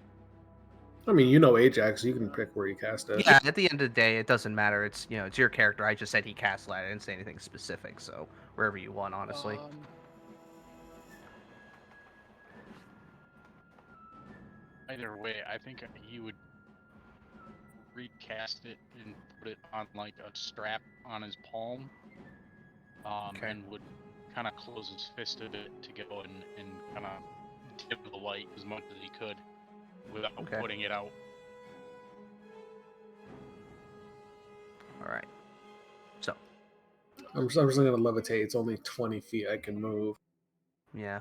I mean, you know Ajax, you can pick where you cast it. Yeah, at the end of the day, it doesn't matter. It's it's your character. I just said he cast light. I didn't say anything specific, so wherever you want, honestly. Either way, I think he would recast it and put it on like a strap on his palm. Okay. And would kind of close his fist a bit to go and kind of dim the light as much as he could without Okay. putting it out. All right. So, I'm just gonna levitate. It's only 20 feet I can move. yeah.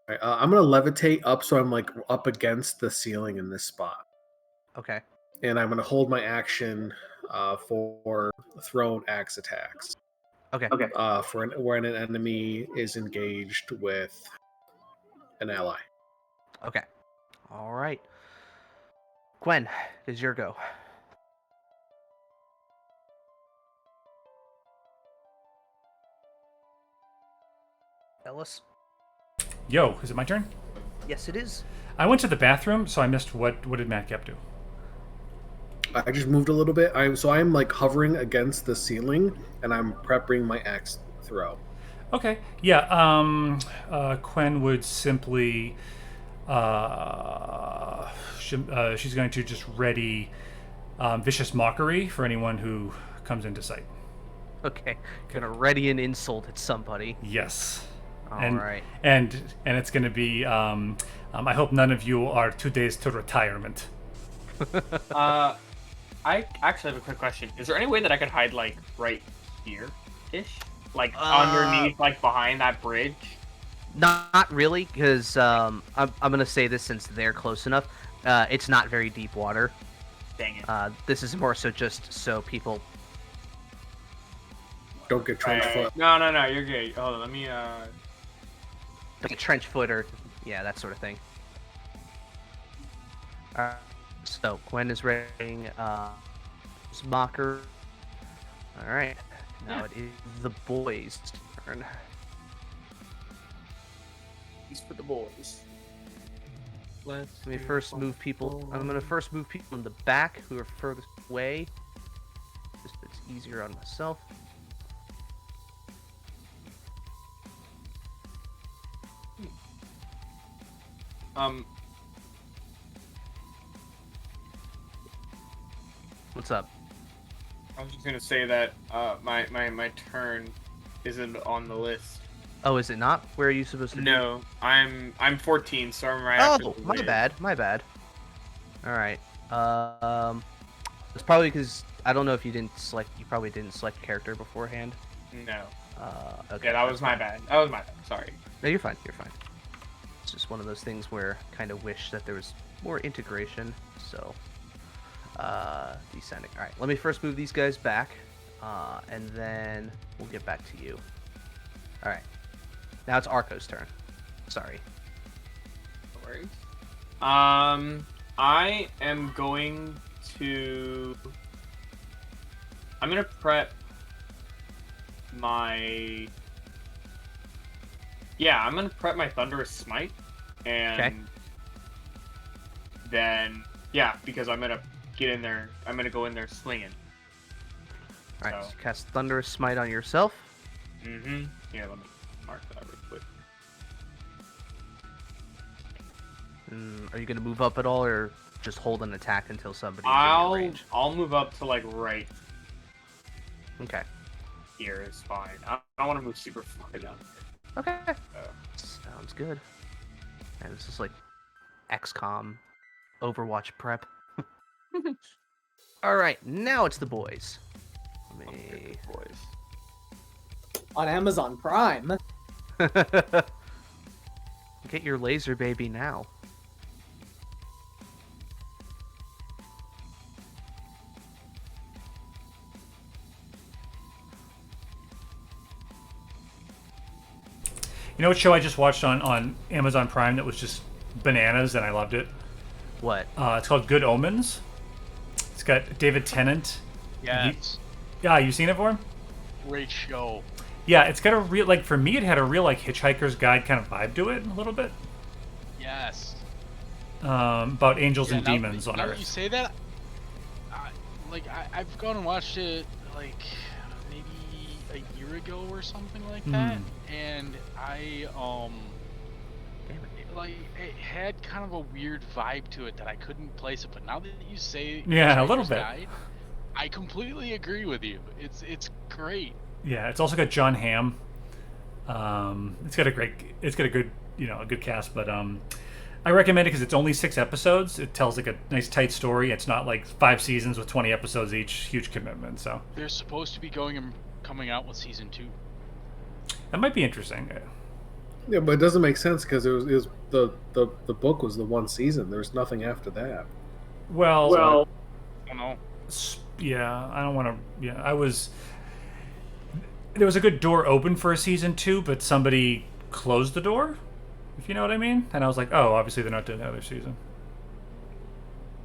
All right, I'm gonna levitate up so I'm like up against the ceiling in this spot, Okay. and I'm gonna hold my action for thrown axe attacks. Okay. For when an enemy is engaged with an ally. Okay. All right. Gwen, it is your go. Ellis? Yo, is it my turn? Yes, it is. I went to the bathroom, so I missed what did Madcap do? I just moved a little bit. I'm like hovering against the ceiling, and I'm prepping my axe throw. Okay. Yeah. Quen would simply She's going to just ready vicious mockery for anyone who comes into sight. Okay, gonna ready an insult at somebody. Yes. All and right. and it's going to be. I hope none of you are 2 days to retirement. I actually have a quick question. Is there any way that I could hide like right here ish? Like underneath, like behind that bridge? Not really, because I'm gonna say this since they're close enough. It's not very deep water. Dang it. This is more so just so people. Don't get trench foot. No, you're good. Hold on, let me Like a trench foot or yeah, that sort of thing. So Gwen is reading Mocker. All right, now it is the boys' turn. These for the boys. Let me first move people. I'm gonna first move people in the back who are furthest away. Just it's easier on myself. What's up? I was just gonna say that my turn isn't on the list. Oh, is it not? Where are you supposed to be? No, I'm 14, so I'm right after Oh, the my Wiz. bad. My bad. All right. It's probably because I don't know if you didn't select. You probably didn't select character beforehand. No. Okay. Yeah, that was my bad. That was my bad. Sorry. No, you're fine. You're fine. It's just one of those things where I kind of wish that there was more integration. So, descending. All right. Let me first move these guys back, and then we'll get back to you. All right. Now it's Arco's turn. Sorry. No worries. I am going to. I'm gonna prep my. Yeah, I'm gonna prep my Thunderous Smite, and Okay. then yeah, because I'm gonna get in there. I'm gonna go in there slinging. All right. So- So cast Thunderous Smite on yourself. Mm-hmm. Yeah, let me mark that real quick. Are you gonna move up at all, or just hold an attack until somebody's in your range? I'll move up to like right Okay. here is fine. I don't want to move super far down. Okay. Sounds good. And this is like XCOM, Overwatch prep. All right, now it's the boys. Let me. Boys. On Amazon Prime. Get your laser baby now. You know what show I just watched on Amazon Prime that was just bananas and I loved it? What? It's called Good Omens. It's got David Tennant. Yes. Yeah, you seen it for him? Great show. Yeah, it's got a real, like, for me, it had a real, like, Hitchhiker's Guide kind of vibe to it, a little bit. Yes. About angels Yeah, and demons on now that Earth. you say that, I've gone and watched it, like, maybe a year ago or something like that, and I, it had kind of a weird vibe to it that I couldn't place it, but now that you say Yeah, a little Hitchhiker's bit. Guide, I completely agree with you. It's great. Yeah, it's also got John Hamm. It's got a good, a good cast, but I recommend it because it's only 6 episodes. It tells like a nice tight story. It's not like 5 seasons with 20 episodes each. Huge commitment. So They're supposed to be coming out with season 2. that might be interesting. Yeah, but it doesn't make sense because it was the book was the one season. There's nothing after that. Well, Oh no. yeah, I don't want to. Yeah, there was a good door open for a season 2, but somebody closed the door, if you know what I mean. And I was like, oh, obviously they're not doing another season.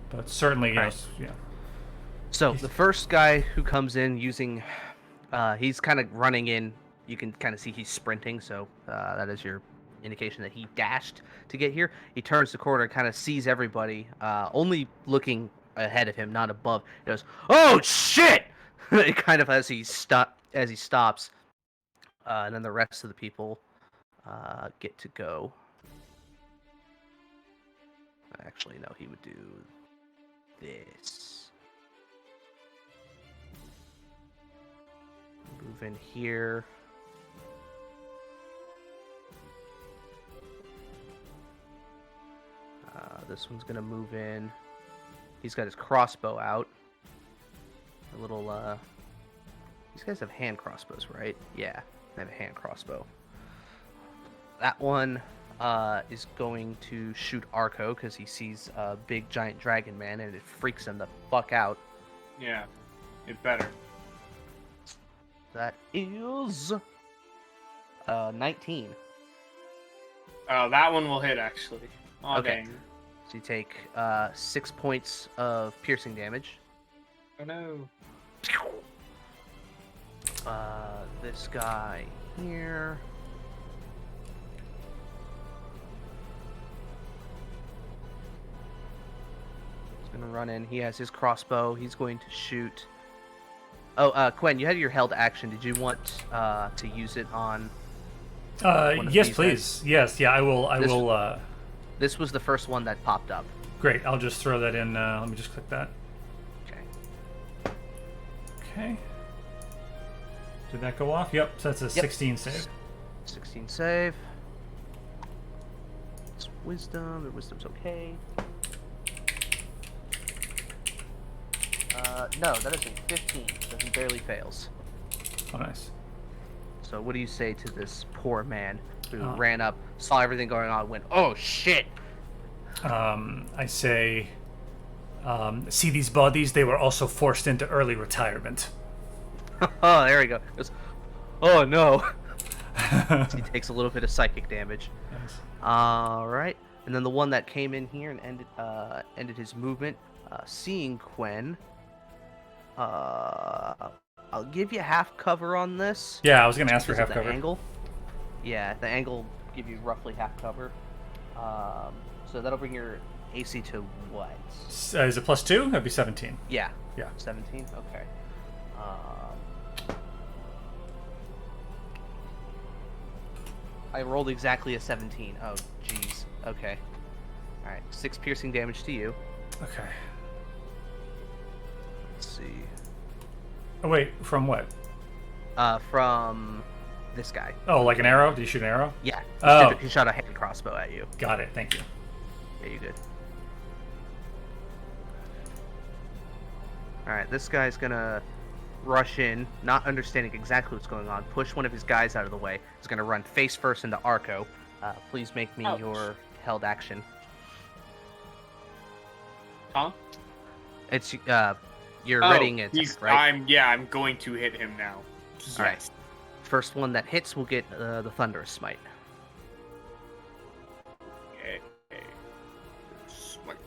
But certainly, Right. yes, yeah. So the first guy who comes in using, he's kind of running in. You can kind of see he's sprinting, so that is your indication that he dashed to get here. He turns the corner, kind of sees everybody, only looking ahead of him, not above. He goes, "Oh shit!" kind of as he stops, and then the rest of the people get to go. Actually, no, he would do this. Move in here. This one's gonna move in. He's got his crossbow out. A little, These guys have hand crossbows, right? Yeah, they have a hand crossbow. That one is going to shoot Arco because he sees a big giant dragon man and it freaks him the fuck out. Yeah, it better. That is 19. Oh, that one will hit actually. Oh, Okay. dang. So you take 6 points of piercing damage. Oh no. This guy here. He's gonna run in. He has his crossbow. He's going to shoot. Oh, Quen, you had your held action. Did you want to use it on? One of Yes, these please. Yes, yeah, I will. I This- will. This was the first one that popped up. Great. I'll just throw that in. Let me just click that. Okay. Okay. Did that go off? Yep. So that's a 16 save. 16 save. It's wisdom. The wisdom's okay. No, that is a 15. So he barely fails. Oh, nice. So what do you say to this poor man who Uh. ran up, saw everything going on, went, "Oh shit!" I say, see these bodies? They were also forced into early retirement. Oh, there we go. Goes, oh no. He takes a little bit of psychic damage. Nice. All right, and then the one that came in here and ended his movement, seeing Quen. I'll give you half cover on this. Yeah, I was gonna ask for because half of the cover. angle. Yeah, the angle give you roughly half cover. So that'll bring your AC to what? Is it +2? That'd be 17. Yeah. Yeah. 17. Okay. I rolled exactly a 17. Oh, jeez. Okay. All right. 6 piercing damage to you. Okay. Let's see. Oh wait, from what? From this guy. Oh, like an arrow? Did you shoot an arrow? Yeah. Oh. He shot a hand crossbow at you. Got it. Thank you. Yeah, you good. Alright, this guy's gonna rush in, not understanding exactly what's going on, push one of his guys out of the way. He's gonna run face first into Arco. Please make me Ouch. your held action. Huh? It's, you're readying it, right? I'm going to hit him now. All right. Yes. First one that hits will get the Thunderous Smite. Okay. Smite.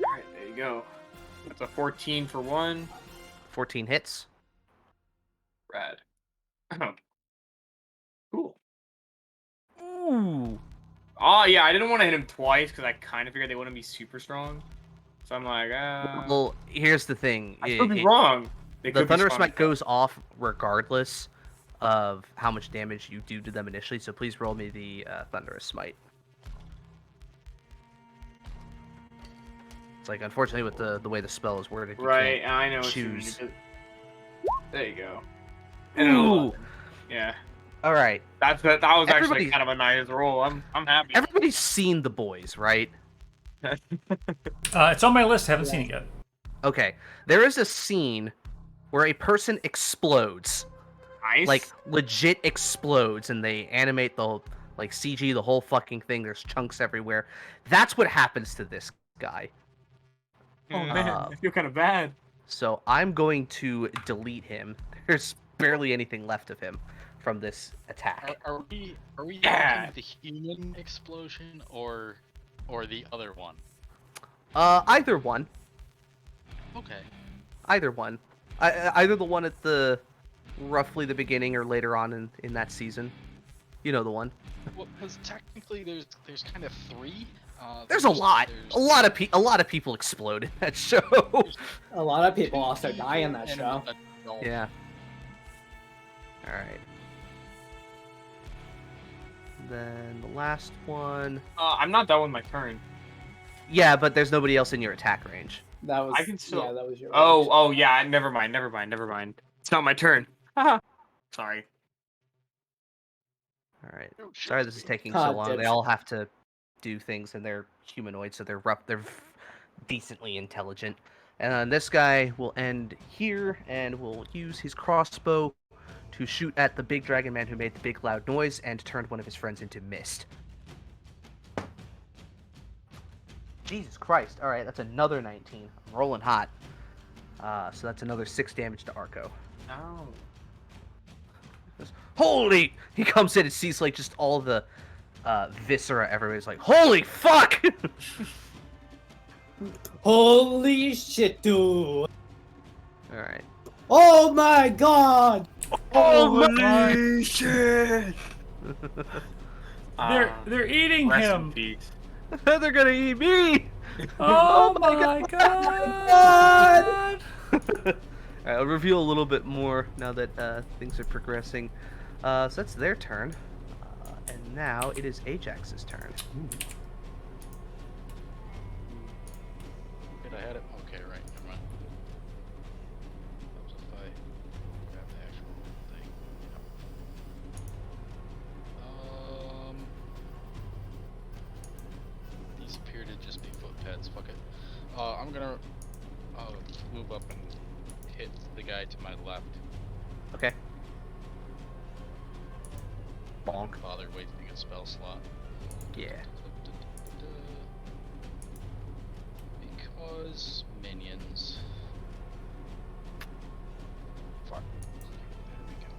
Alright, there you go. That's a 14 for one. 14 hits. Rad. Cool. Ooh. Oh, yeah, I didn't want to hit him twice because I kind of figured they wouldn't be super strong. So I'm like, Well, here's the thing. I could be wrong. They The could be Thunderous strong. Smite goes off regardless of how much damage you do to them initially, so please roll me the Thunderous Smite. It's like, unfortunately, with the way the spell is worded, you Right, can't I know what choose. you mean. There you go. And an Ooh. 11. Yeah. All right. That was actually Everybody- kind of a nice roll. I'm happy. Everybody's seen The Boys, right? It's on my list. Haven't seen it yet. Okay. There is a scene where a person explodes. Nice. Like, legit explodes, and they animate the, like, CG, the whole fucking thing. There's chunks everywhere. That's what happens to this guy. Oh man, Uh, I feel kind of bad. So I'm going to delete him. There's barely anything left of him from this attack. Are we Yeah. talking the human explosion or the other one? Either one. Okay. Either one. Either the one at the roughly the beginning or later on in that season. You know the one. Well, because technically there's kind of three. There's a lot. there's- A lot of people explode in that show. A lot of people also die in that and show. adult. Yeah. All right. Then the last one. I'm not done with my turn. Yeah, but there's nobody else in your attack range. That was I can still. yeah, that was your. Oh, yeah. Never mind. It's not my turn. Haha. Sorry. All right. Oh, shit. Sorry, this is taking Ah, so long. They dipshit. all have to do things, and they're humanoid, so they're rough. They're decently intelligent. And this guy will end here, and will use his crossbow to shoot at the big dragon man who made the big loud noise and turned one of his friends into mist. Jesus Christ! All right, that's another 19. I'm rolling hot. So that's another 6 damage to Arco. No. Holy! He comes in and sees like just all the viscera everywhere. He's like, holy fuck! Holy shit, dude! Alright. Oh my god! Holy shit! They're eating Rest in him. peace. They're gonna eat me! Oh my god! Alright, I'll reveal a little bit more now that things are progressing. So that's their turn. And now it is Ajax's turn. Did I had it? Okay, right. Never mind. Helps if I grab the actual thing. These appear to just be footpads. Fuck it. I'm gonna move up and hit the guy to my left. Okay. Bonk. Bother wasting a spell slot. Yeah. Because minions. Fuck. There we go.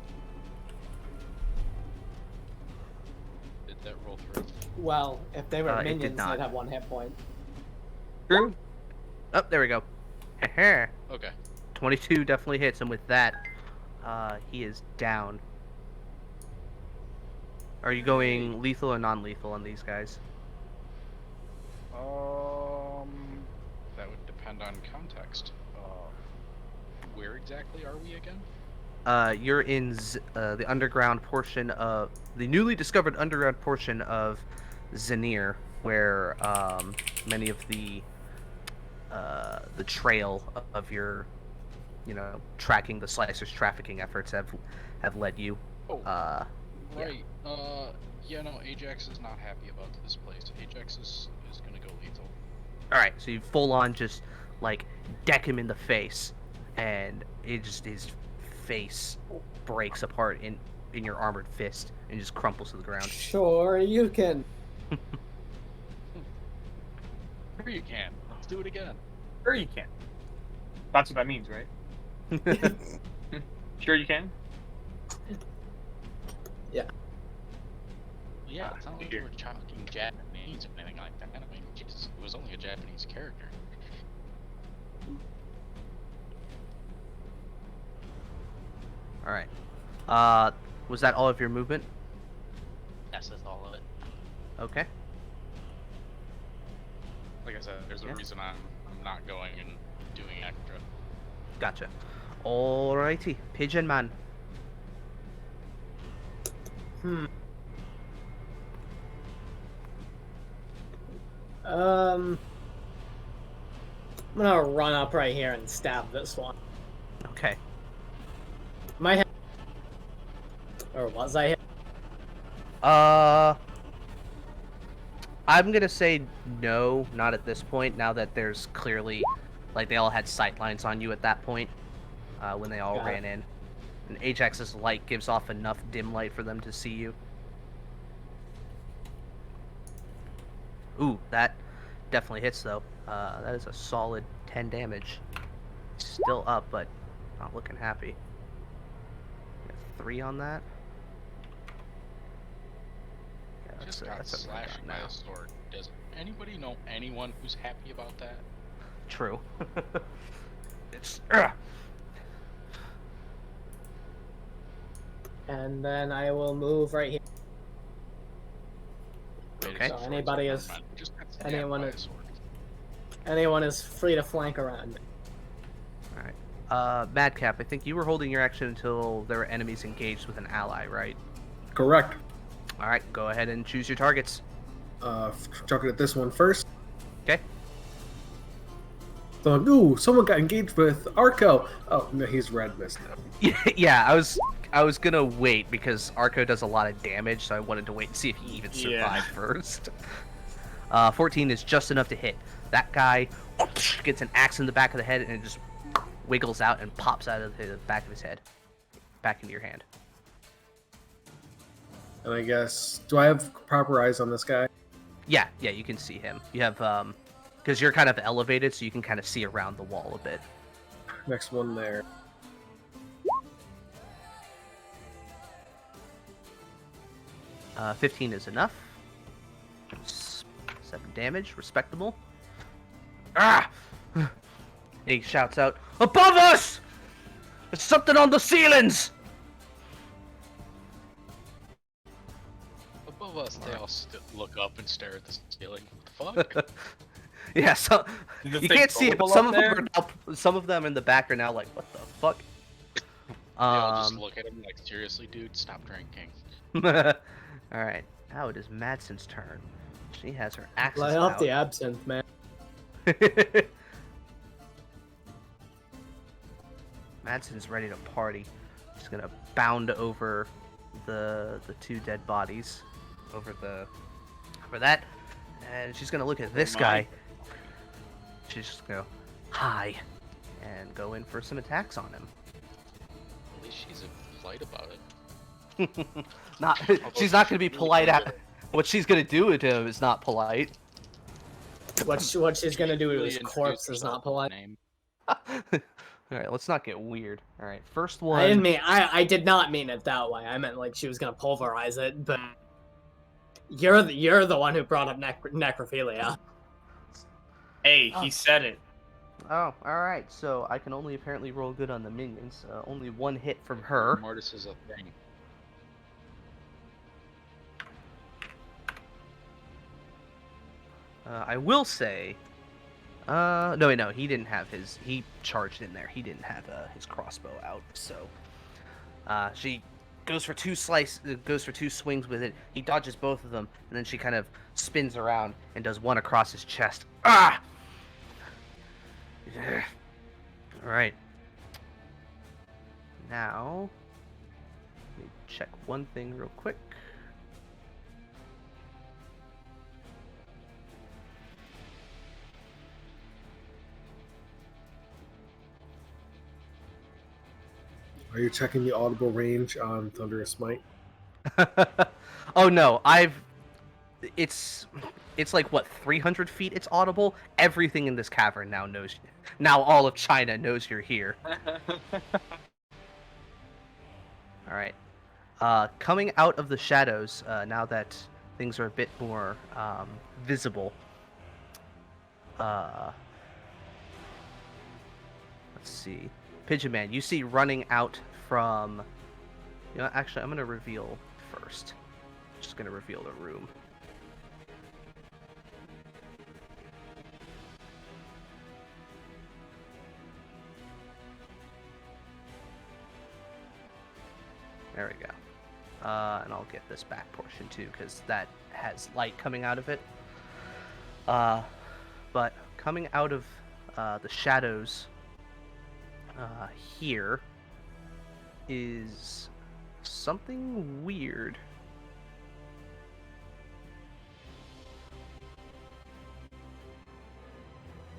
Did that roll through? Well, if they were It did minions, not. they'd have 1 hit point. True. Oh, there we go. Okay. 22 definitely hits, and with that, he is down. Are you going lethal or non-lethal on these guys? That would depend on context. Where exactly are we again? You're in the underground portion of the newly discovered underground portion of Zanir, where many of the trail of your, tracking the Slicers trafficking efforts have led you. Oh, Yeah. right. Yeah, no, Ajax is not happy about this place. Ajax is gonna go lethal. All right, so you full on just like deck him in the face, and his face breaks apart in your armored fist and just crumples to the ground. Sure, you can. Sure you can. Let's do it again. Sure you can. That's what that means, right? Sure you can? Yeah, it's not like you were talking Japanese or anything like that. I mean, Jesus, it was only a Japanese character. All right. Was that all of your movement? Yes, that's all of it. Okay. Like I said, there's a reason I'm not going and doing extra. Gotcha. Alrighty, Pigeon Man. I'm gonna run up right here and stab this one. Okay. My head. Or was I hit? I'm gonna say no, not at this point. Now that there's clearly, like, they all had sight lines on you at that point, when they all Got it. ran in, and Ajax's light gives off enough dim light for them to see you. Ooh, that definitely hits though. That is a solid 10 damage. Still up, but not looking happy. Got 3 on that. Yeah, Just that's got that's what I slashed got by now. a sword. Does anybody know anyone who's happy about that? True. It's And then I will move right here. Wait, Okay. it's So swords, anybody never is- mind. Just got stabbed anyone by a is- sword. Anyone is free to flank around me. Alright. Madcap, I think you were holding your action until there were enemies engaged with an ally, right? Correct. All right, go ahead and choose your targets. Chucking at this one first. Okay. So, ooh, someone got engaged with Arco. Oh, no, he's red mist now. Yeah, I was gonna wait because Arco does a lot of damage, so I wanted to wait and see if he even survived first. 14 is just enough to hit. That guy gets an axe in the back of the head and it just wiggles out and pops out of the back of his head, back into your hand. And I guess, do I have proper eyes on this guy? Yeah, you can see him. You have because you're kind of elevated, so you can kind of see around the wall a bit. Next one there. Uh, 15 is enough. 7 damage, respectable. Ah! He shouts out, "Above us! There's something on the ceilings!" Above us, they all look up and stare at the ceiling. What the fuck? Yeah, so Is this you thing can't see it, but global some up of them there? are now, some of them in the back are now like, "What the fuck?" They all just look at him like, seriously, dude, stop drinking. All right, now it is Madsen's turn. She has her axes Lay off out. the absinthe, man. Madsen's ready to party. She's gonna bound over the 2 dead bodies, over that, and she's gonna look at this guy. She's just gonna go, "Hi," and go in for some attacks on him. At least she's polite about it. Not, she's not gonna be polite at. What she's gonna do to him is not polite. What she's gonna do to Really his introduce corpse is yourself not polite. with a name. All right, let's not get weird. All right, first I one. didn't mean I did not mean it that way. I meant like she was gonna pulverize it, but you're the one who brought up necrophilia. Hey, he said it. Oh, all right. So I can only apparently roll good on the minions. Only 1 hit from her. Mortis is a thing. I will say. No, wait, no, he didn't have his. He charged in there. He didn't have his crossbow out. So, she goes for 2 swings with it. He dodges both of them, and then she kind of spins around and does one across his chest. Ah! All right. Now, let me check one thing real quick. Are you checking the audible range on Thunderous Smite? Oh no, it's like what, 300 feet it's audible? Everything in this cavern now knows. Now all of China knows you're here. Alright. Coming out of the shadows, now that things are a bit more visible. Let's see. Pigeon Man, you see running out from... You know, actually, I'm going to reveal first. Just going to reveal the room. There we go. And I'll get this back portion too, because that has light coming out of it. But coming out of the shadows here is something weird.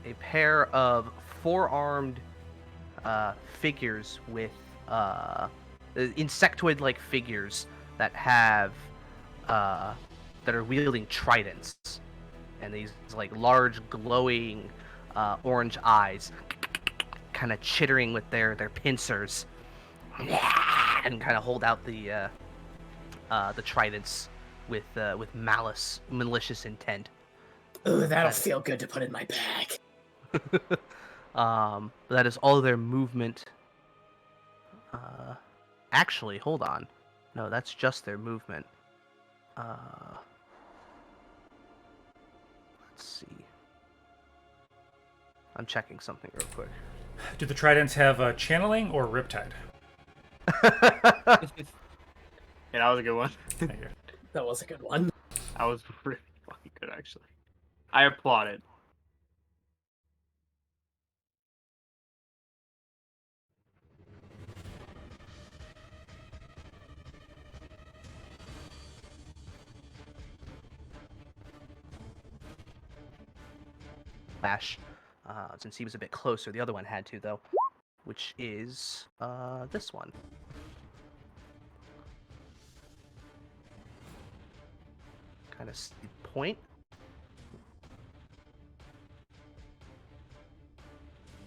A pair of 4-armed figures with insectoid-like figures that have that are wielding tridents, and these like large glowing orange eyes, kind of chittering with their pincers, and kind of hold out the tridents with malicious intent. Ooh, that'll feel good to put in my bag. But that is all their movement. Actually, hold on. No, that's just their movement. Let's see. I'm checking something real quick. Do the tridents have channeling or riptide? Yeah, that was a good one. Thank you. That was a good one. That was really fucking good, actually. I applaud it. Bash, since he was a bit closer. The other one had to, though, which is this one. Kind of point.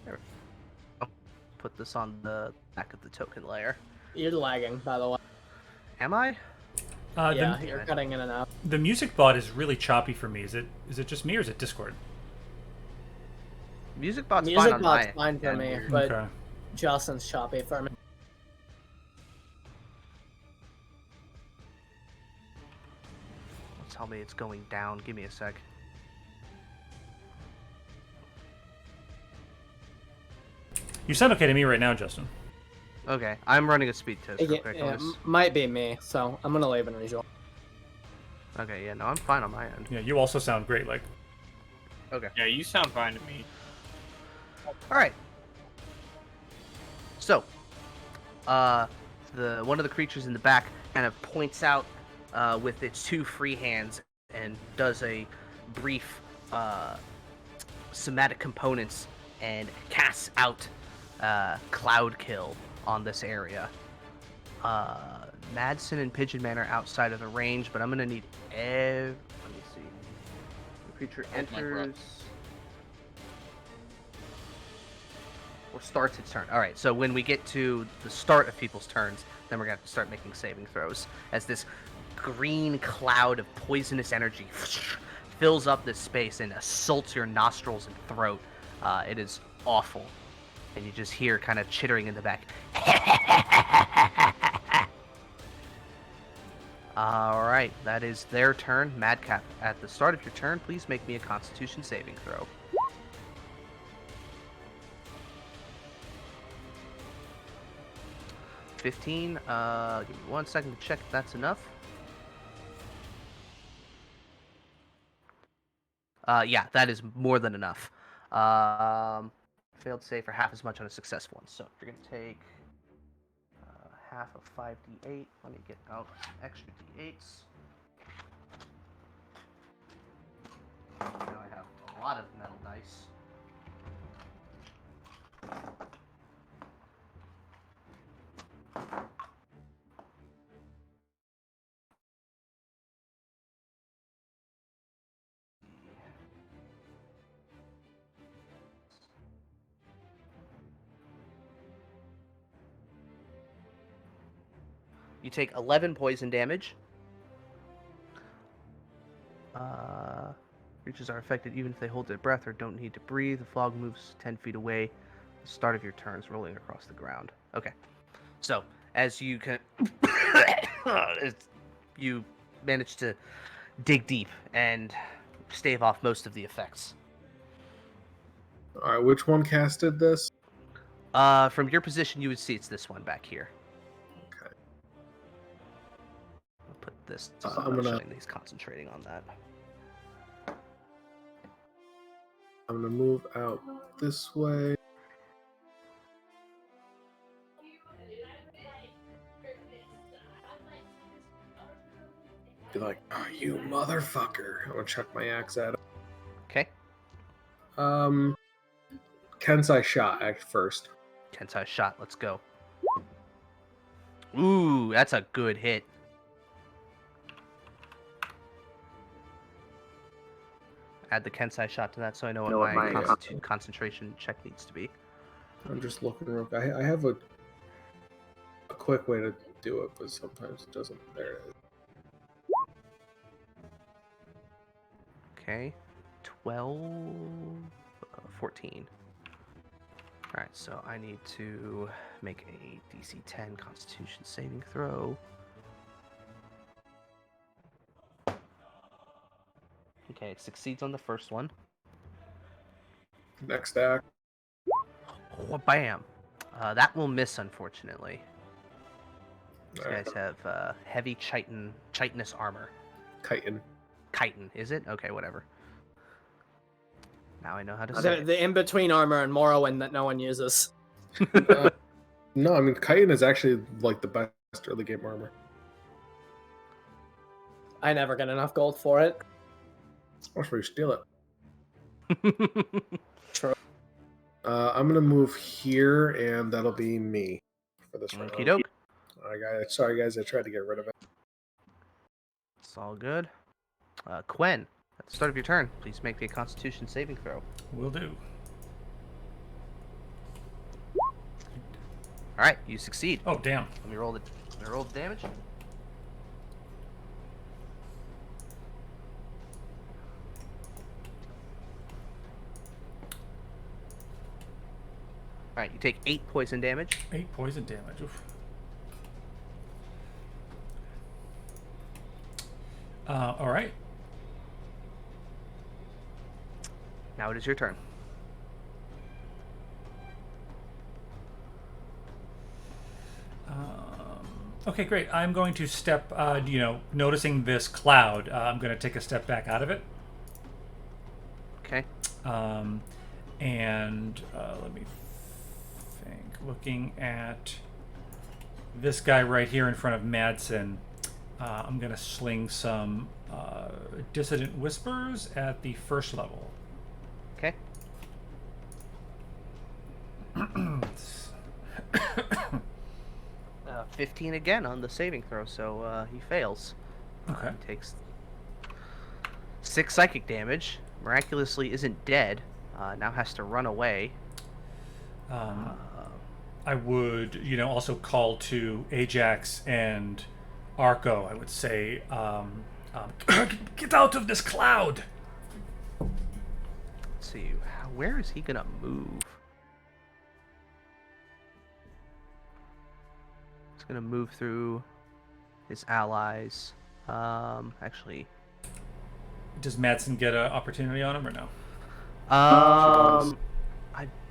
There. Oh, put this on the back of the token layer. You're lagging, by the way. Am I? Yeah, you're cutting in and out. The music bot is really choppy for me. Is it just me or is it Discord? Music bot's Music fine on bot's my fine for end. me, Weird. but Okay. Jocelyn's choppy for me. Tell me it's going down. Give me a sec. You sound okay to me right now, Justin. Okay, I'm running a speed test real Yeah, quick. yeah, might be me, so I'm gonna leave and rejoin. Okay, yeah, no, I'm fine on my end. Yeah, you also sound great. Like, Okay. Yeah, you sound fine to me. All right. So, the one of the creatures in the back kind of points out with its two free hands and does a brief somatic components and casts out Cloud Kill on this area. Madsen and Pigeon Man are outside of the range, but I'm gonna need let me see. The creature Oh my God. enters or starts its turn. All right, so when we get to the start of people's turns, then we're gonna have to start making saving throws as this green cloud of poisonous energy fills up this space and assaults your nostrils and throat. It is awful, and you just hear kind of chittering in the back. All right, that is their turn. Madcap, at the start of your turn, please make me a Constitution saving throw. Give me 1 second to check if that's enough. Yeah, that is more than enough. Failed save for half as much on a successful one. So you're gonna take half of 5d8. Let me get out extra d8s. Now I have a lot of metal dice. You take 11 poison damage. Creatures are affected even if they hold their breath or don't need to breathe. The fog moves 10 feet away. The start of your turns rolling across the ground. Okay. So, as you can... you manage to dig deep and stave off most of the effects. All right, which one casted this? From your position, you would see it's this one back here. Okay. I'll put this. I'm gonna- showing that he's concentrating on that. I'm gonna move out this way. Be like, oh, you motherfucker! I'm gonna chuck my axe at him. Okay. Kensai shot act first. Kensai shot. Let's go. Ooh, that's a good hit. Add the Kensai shot to that so I know what my concentration check needs to be. I'm just looking real quick. I have a quick way to do it, but sometimes it doesn't. There it is. Okay. 12... 14. Alright, so I need to make a DC 10 Constitution saving throw. Okay, it succeeds on the first one. Next act. Oh, bam! That will miss, unfortunately. These guys have heavy chitinous armor. Chitin. Chitin, is it? Okay, whatever. Now I know how to say The, it. the in-between armor and Morrowind that no one uses. No, I mean chitin is actually like the best early game armor. I never get enough gold for it. Watch where you steal it. True. I'm gonna move here, and that'll be me for this round. Okie doke. Sorry guys, I tried to get rid of it. It's all good. Quen, at the start of your turn, please make a Constitution saving throw. Will do. All right, you succeed. Oh, damn. Let me roll the damage. All right, you take 8 poison damage. 8 poison damage. Oof. All right. Now it is your turn. Okay, great. I'm going to step, noticing this cloud, I'm going to take a step back out of it. Okay. And let me think. Looking at this guy right here in front of Madsen, I'm going to sling some Dissident Whispers at the first level. Okay. 15 again on the saving throw, so he fails. Okay. He takes 6 psychic damage. Miraculously isn't dead. Now has to run away. I would, also call to Ajax and Arco. I would say, get out of this cloud. Let's see, where is he gonna move? He's gonna move through his allies. Actually, Does Madsen get an opportunity on him or no? I'm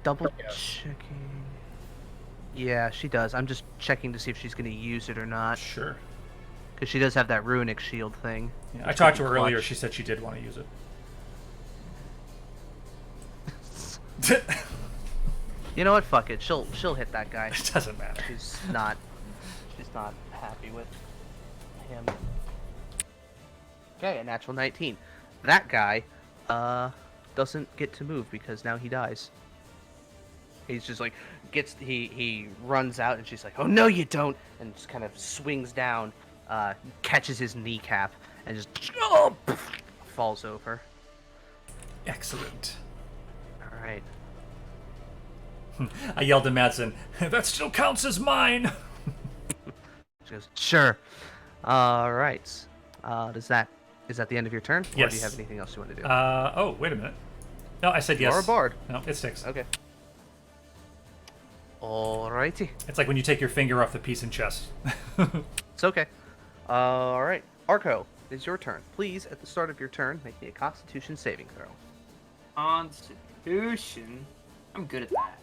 double checking. Yeah, she does. I'm just checking to see if she's gonna use it or not. Sure. Because she does have that runic shield thing. Yeah, I talked to her earlier. She said she did want to use it. You know what? Fuck it. She'll hit that guy. It doesn't matter. She's not happy with him. Okay, a natural 19. That guy doesn't get to move because now he dies. He's just like he runs out and she's like, "Oh no, you don't!" and just kind of swings down, catches his kneecap and just falls over. Excellent. All right. I yelled at Madsen, "That still counts as mine." She goes, "Sure." All right. Is that the end of your turn? Or Yes. do you have anything else you want to do? Oh, wait a minute. No, I said yes. Or a bard. No, it sticks. Okay. Alrighty. It's like when you take your finger off the piece in chess. It's okay. Alright. Arco, it's your turn. Please, at the start of your turn, make me a Constitution saving throw. Constitution. I'm good at that.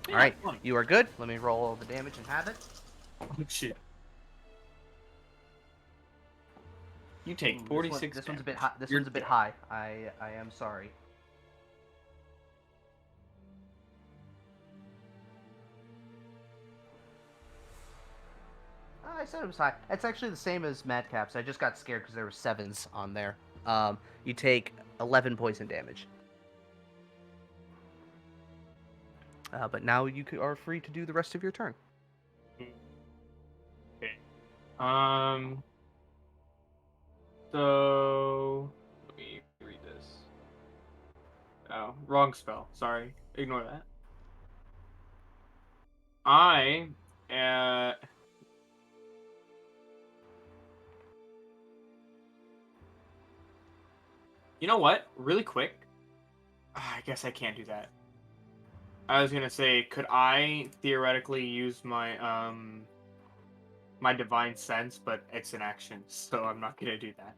Yeah, Alright, fine. you are good. Let me roll all the damage and have it. Oh shit. You take Ooh, 46. This one's a bit high. This You're one's a bit dead. high. I am sorry. I said it was high. It's actually the same as Madcap's. I just got scared because there were 7s on there. You take 11 poison damage. But now you are free to do the rest of your turn. Okay. So let me read this. Oh, wrong spell. Sorry. Ignore that. You know what? Really quick. I guess I can't do that. I was gonna say, could I theoretically use my my divine sense, but it's an action, so I'm not gonna do that.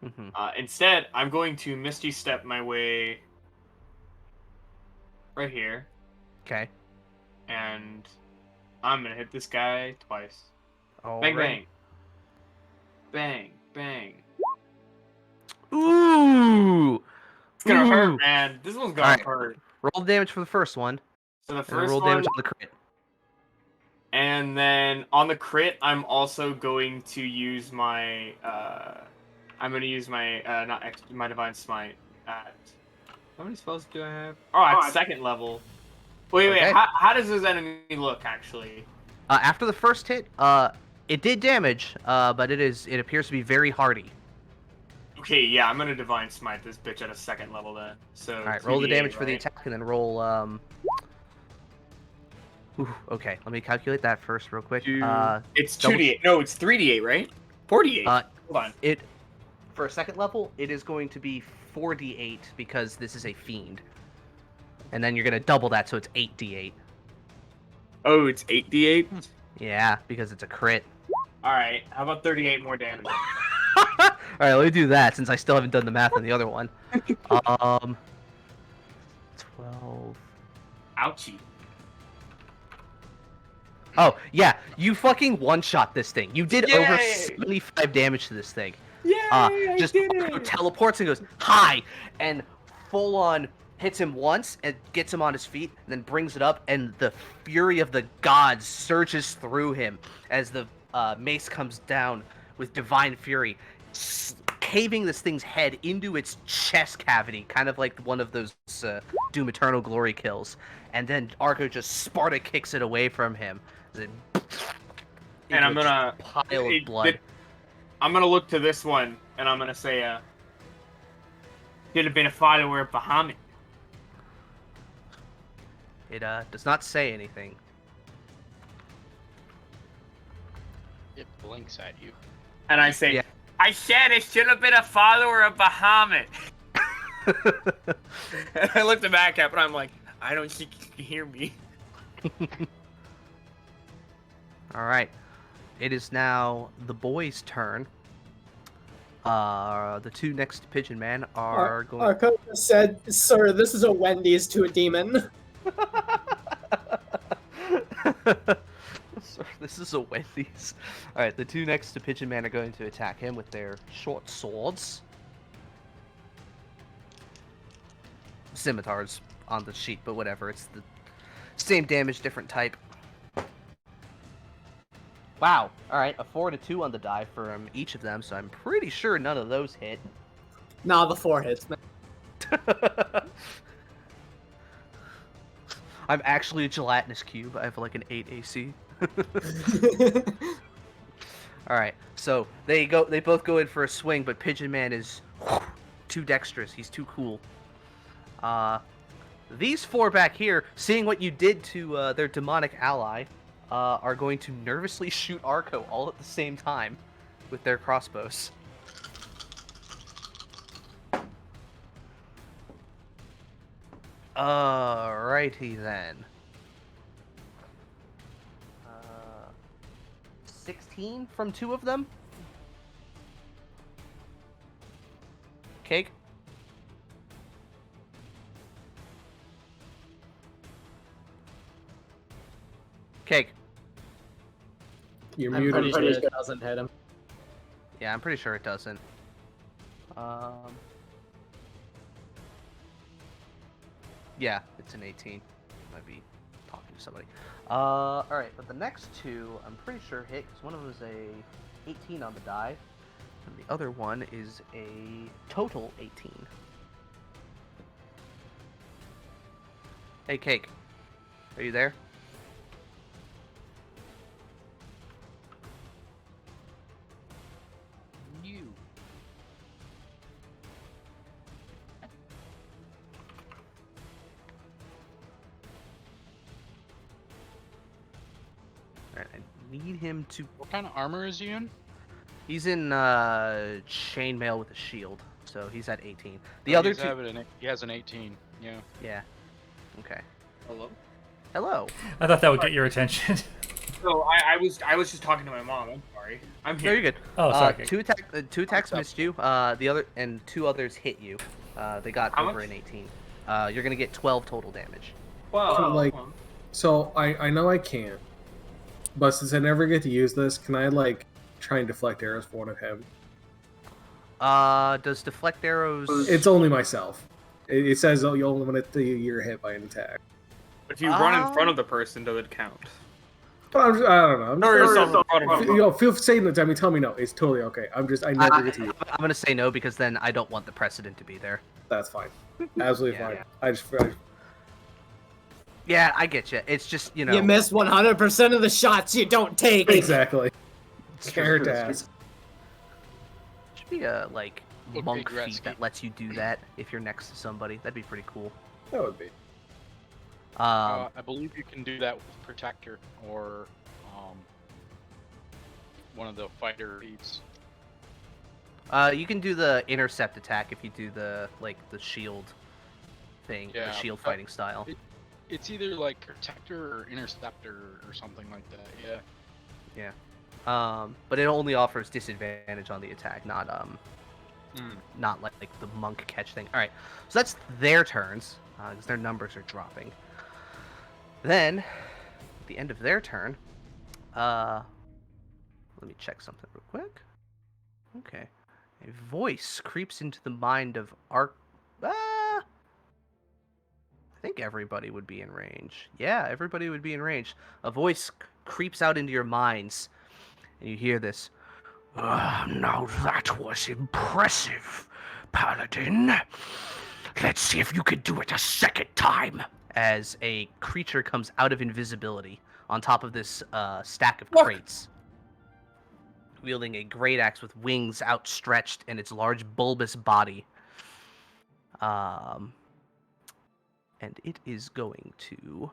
Mm-hmm. Instead, I'm going to Misty Step my way right here, Okay. and I'm gonna hit this guy twice. All Bang, right. bang. Bang, bang. Ooh! It's gonna Ooh. hurt, man. This one's gonna Alright. hurt. Roll the damage for the first one, So the and then first roll one, damage on the crit. and then on the crit, I'm also going to use my, I'm gonna use my, my Divine Smite at, how many spells do I have? Oh, at second level. Wait, Okay. how does this enemy look, actually? After the first hit, it did damage, but it appears to be very hardy. Okay, yeah, I'm gonna Divine Smite this bitch at a second level then. So Alright, roll the 2d8, damage for the right? attack, and then roll, okay, let me calculate that first real quick. It's double- 2d8. No, it's 3d8, right? 4d8. Hold on. For a second level, it is going to be 4d8 because this is a fiend. And then you're going to double that, so it's 8d8. Oh, it's 8d8? Yeah, because it's a crit. Alright, how about 38 more damage? Alright, let me do that since I still haven't done the math on the other one. 12. Ouchie. Oh, yeah, you fucking one-shot this thing. You did over Yay! 75 damage to this thing. Yay! Just I did it! teleports and goes, hi! And full-on hits him once and gets him on his feet, and then brings it up, and the fury of the gods surges through him as the mace comes down with divine fury, caving this thing's head into its chest cavity, kind of like one of those Doom Eternal Glory kills. And then Arco just Sparta kicks it away from him. And I'm into a gonna pile of blood. I'm gonna look to this one, and I'm gonna say, should have been a follower of Bahamut. It does not say anything. It blinks at you. And I say, Yeah. I said it should have been a follower of Bahamut. And I looked back at it, but I'm like, I don't think you can hear me. All right, it is now the boys' turn. The two next pigeon men are going. Arco just said, "Sir, this is a Wendy's to a demon." Sir, this is a Wendy's. All right, the two next to pigeon men are going to attack him with their short swords. Scimitars on the sheet, but whatever. It's the same damage, different type. Wow. All right, a 4 and a 2 on the die from each of them, so I'm pretty sure none of those hit. Nah, the 4 hits, man. I'm actually a gelatinous cube. I have like an 8 AC. All right, so they both go in for a swing, but Pigeon Man is too dexterous. He's too cool. These four back here, seeing what you did to their demonic ally, are going to nervously shoot Arco all at the same time with their crossbows. Alrighty then. 16 from two of them. Cake. Cake. You're I'm muted. pretty sure it doesn't hit him. Yeah, I'm pretty sure it doesn't. Yeah, it's an 18. Might be talking to somebody. Alright, but the next two, I'm pretty sure hit, because one of them is a 18 on the die, and the other one is a total 18. Hey, Cake. Are you there? You. Alright, I need him to... What kind of armor is he in? He's in chainmail with a shield, so he's at 18. The Oh, other he's two... have it in- he has an 18. Yeah. Yeah. Okay. Hello? Hello. I thought that would get your attention. So I was just talking to my mom. I'm sorry. I'm No, here. you're good. Oh, sorry. Two attacks missed you. The other and two others hit you. They got How over much? an 18. You're gonna get 12 total damage. Well, So, like, so I know I can't. But since I never get to use this, can I like try and deflect arrows for one of him? Does deflect arrows? It's only myself. It says you only when you're hit by an attack. But if you run in front of the person, does it count? But I don't know. Throw yourself in front of them. Feel saying that. I mean, tell me no. It's totally okay. I never get to use. I'm gonna say no because then I don't want the precedent to be there. That's fine. Absolutely Yeah, fine. yeah. Yeah, I get you. It's just You miss 100% of the shots you don't take. Exactly. Scared to ask. Should be a like Would be monk feat Gretzky. that lets you do that if you're next to somebody. That'd be pretty cool. That would be. I believe you can do that with Protector or one of the fighter feats. You can do the intercept attack if you do the shield thing, Yeah, the shield fighting style. It's either like Protector or Interceptor or something like that. Yeah. But it only offers disadvantage on the attack, not like the monk catch thing. All right, so that's their turns because their numbers are dropping. Then, at the end of their turn, let me check something real quick. Okay, a voice creeps into the mind of I think everybody would be in range. Yeah, everybody would be in range. A voice creeps out into your minds, and you hear this. Now that was impressive, Paladin. Let's see if you can do it a second time. As a creature comes out of invisibility on top of this stack of crates, wielding a great axe with wings outstretched and its large bulbous body. And it is going to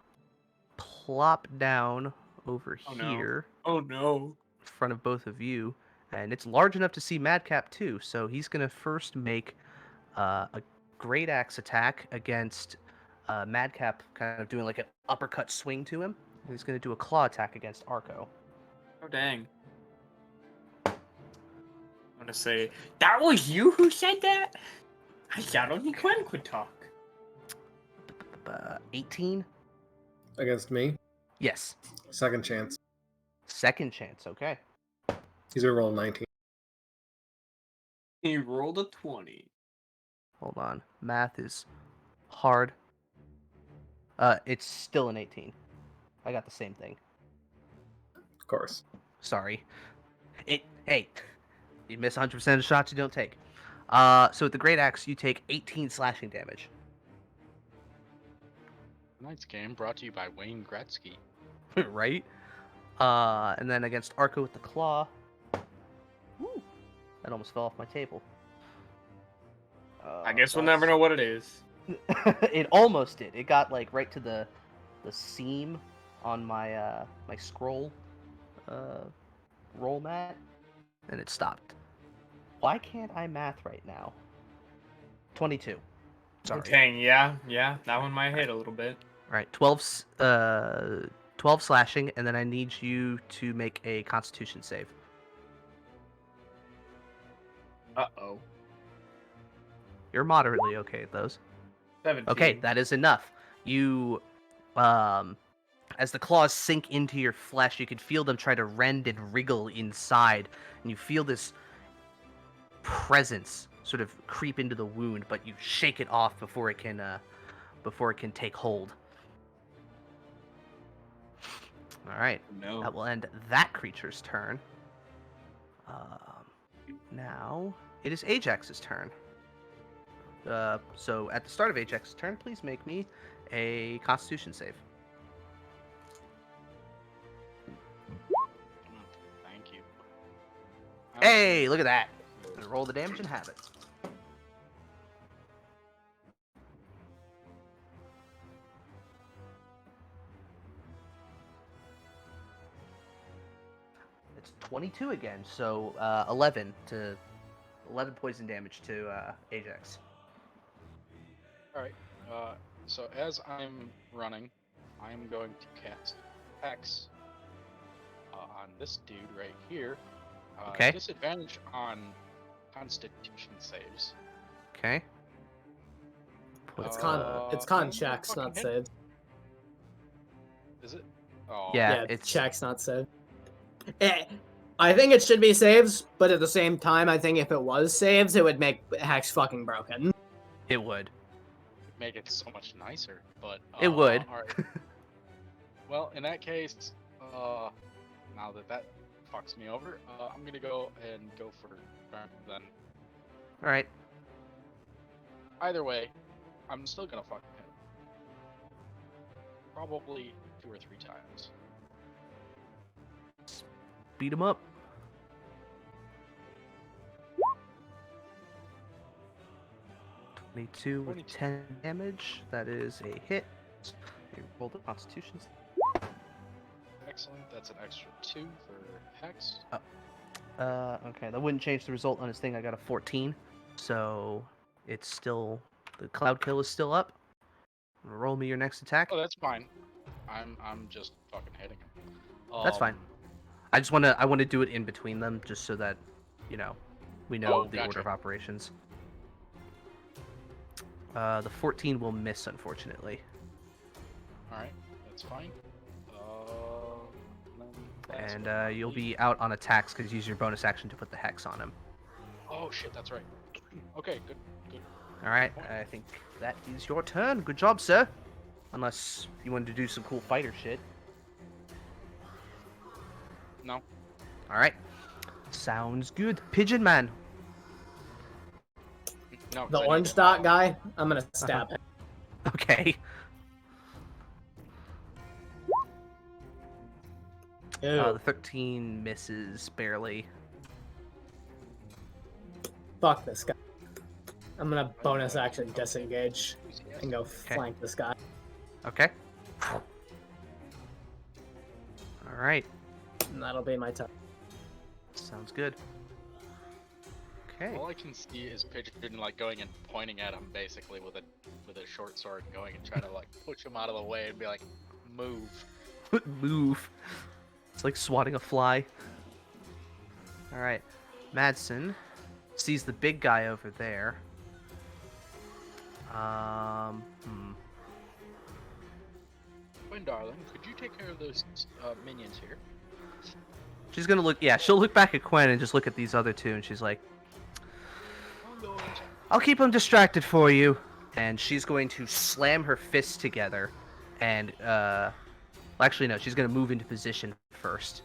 plop down over here. Oh no. In front of both of you. And it's large enough to see Madcap too, so he's going to first make a great axe attack against Madcap, kind of doing like an uppercut swing to him. And he's going to do a claw attack against Arco. Oh dang. I'm gonna say, that was you who said that? I thought only Gwen could talk. 18? Against me? Yes. Second chance. Second chance, okay. He's gonna roll 19. He rolled a 20. Hold on. Math is hard. It's still an 18. I got the same thing. Of course. Sorry. Hey, you miss 100% of the shots you don't take. So with the Great Axe, you take 18 slashing damage. Tonight's game brought to you by Wayne Gretzky. Right? And then against Arco with the Claw. Woo, that almost fell off my table. I guess we'll never know what it is. It almost did. It got like right to the seam on my my scroll roll mat, and it stopped. Why can't I math right now? 22. Sorry. Dang, yeah, that one might hit a little bit. All right, 12 slashing, and then I need you to make a Constitution save. Uh-oh. You're moderately okay at those. 17. Okay, that is enough. You, as the claws sink into your flesh, you can feel them try to rend and wriggle inside, and you feel this presence sort of creep into the wound, but you shake it off before it can take hold. All right, No. that will end that creature's turn. Now it is Ajax's turn. So at the start of Ajax's turn, please make me a Constitution save. Thank you. Hey, look at that! Gonna roll the damage and have it. It's 22 again, so 11 poison damage to Ajax. Alright, so as I'm running, I'm going to cast Hex on this dude right here. Okay. Disadvantage on Constitution saves. Okay. It's con checks, fucking not hit. saves. Is it? Oh, Yeah, Yeah, it's check's not saved. I think it should be saves, but at the same time, I think if it was saves, it would make Hex fucking broken. it would. make it so much nicer. But It would. All right. Well, in that case, now that fucks me over, I'm gonna go for then. All right. Either way, I'm still gonna fucking hit. Probably 2 or 3 times. Beat him up. Twenty-two with 22. 10 damage. That is a hit. You roll the Constitution. Excellent. That's an extra 2 for Hex. Okay, that wouldn't change the result on his thing. I got a 14, so it's still the cloud kill is still up. Roll me your next attack. Oh, that's fine. I'm just fucking hitting him. That's fine. I just I want to do it in between them, just so that, you know, we know the gotcha. order of operations. The 14 will miss, unfortunately. All right, that's fine. And you'll be out on attacks because you use your bonus action to put the hex on him. Oh shit, that's right. Okay, good. All right, I think that is your turn. Good job, sir. Unless you wanted to do some cool fighter shit. No. All right. Sounds good. Pigeon Man. No. 'cause The I need orange to- dot guy, I'm gonna stab him. Okay. Ew, The 13 misses barely. fuck this guy. I'm gonna bonus action disengage and go flank this guy. Okay. All right. And that'll be my turn. Sounds good. Okay. All I can see is Pigeon like going and pointing at him basically with a short sword, and going and trying to like push him out of the way and be like, move. Move. It's like swatting a fly. All right. Madsen sees the big guy over there. Quinn, darling, could you take care of those minions here? She's gonna look. Yeah, she'll look back at Quinn and just look at these other two, and she's like, I'm going to. "I'll keep them distracted for you." And she's going to slam her fists together, and actually no, she's gonna move into position first,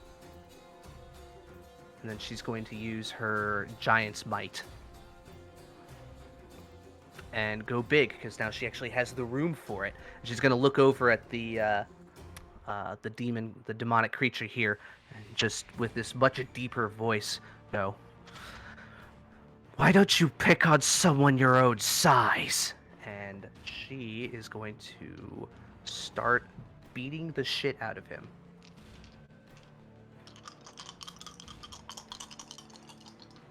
and then she's going to use her Giant's Might and go big because now she actually has the room for it. And she's gonna look over at the demonic creature here, and just with this much deeper voice, go, "Why don't you pick on someone your own size?" And she is going to start beating the shit out of him.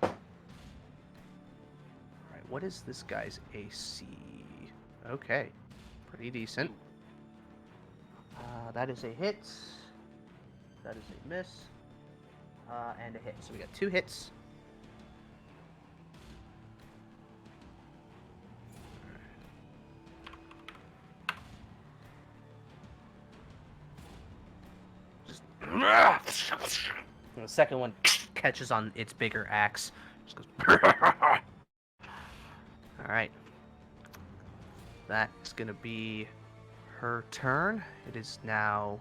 Alright, what is this guy's AC? Okay, pretty decent. That is a hit. That is a miss. And a hit. So we got 2 hits. And the second one catches on its bigger axe. Just goes. Alright. That's gonna be her turn. It is now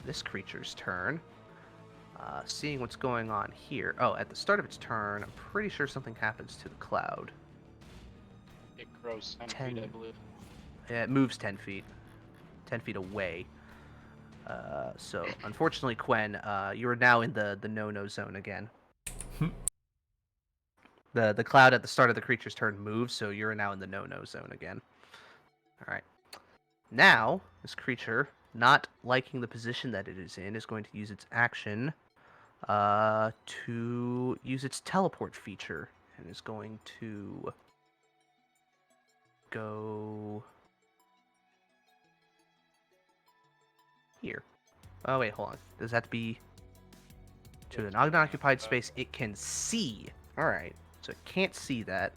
this creature's turn. Seeing what's going on here. Oh, at the start of its turn, I'm pretty sure something happens to the cloud. It grows 10 10. feet, I believe. It moves 10 feet. 10 feet away. So, unfortunately, Quen, you are now in the no-no zone again. The cloud at the start of the creature's turn moves, so you're now in the no-no zone again. Alright. Now, this creature, not liking the position that it is in, is going to use its action to use its teleport feature, and is going to go here. Oh wait, hold on. Does that have to be to an unoccupied space it can see? Alright, so it can't see that.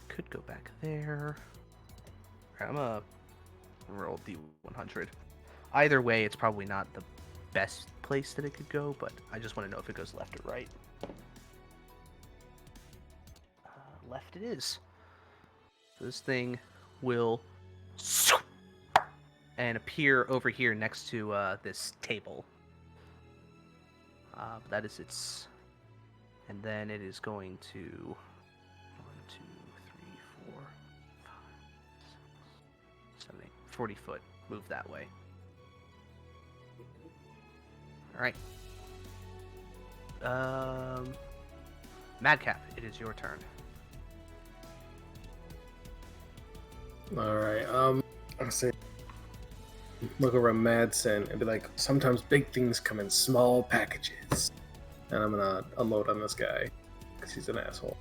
Could go back there. Alright, I'm gonna roll D100. either way, it's probably not the best place that it could go, but I just want to know if it goes left or right. Left it is. So this thing will and appear over here next to this table. That is its... And then it is going to... 1, 2, 3, 4, 5, 6, 7, 8, 40 foot. Move that way. Alright. Madcap, it is your turn. Alright, I'll say, look over at Madsen and be like, sometimes big things come in small packages. And I'm gonna unload on this guy, because he's an asshole.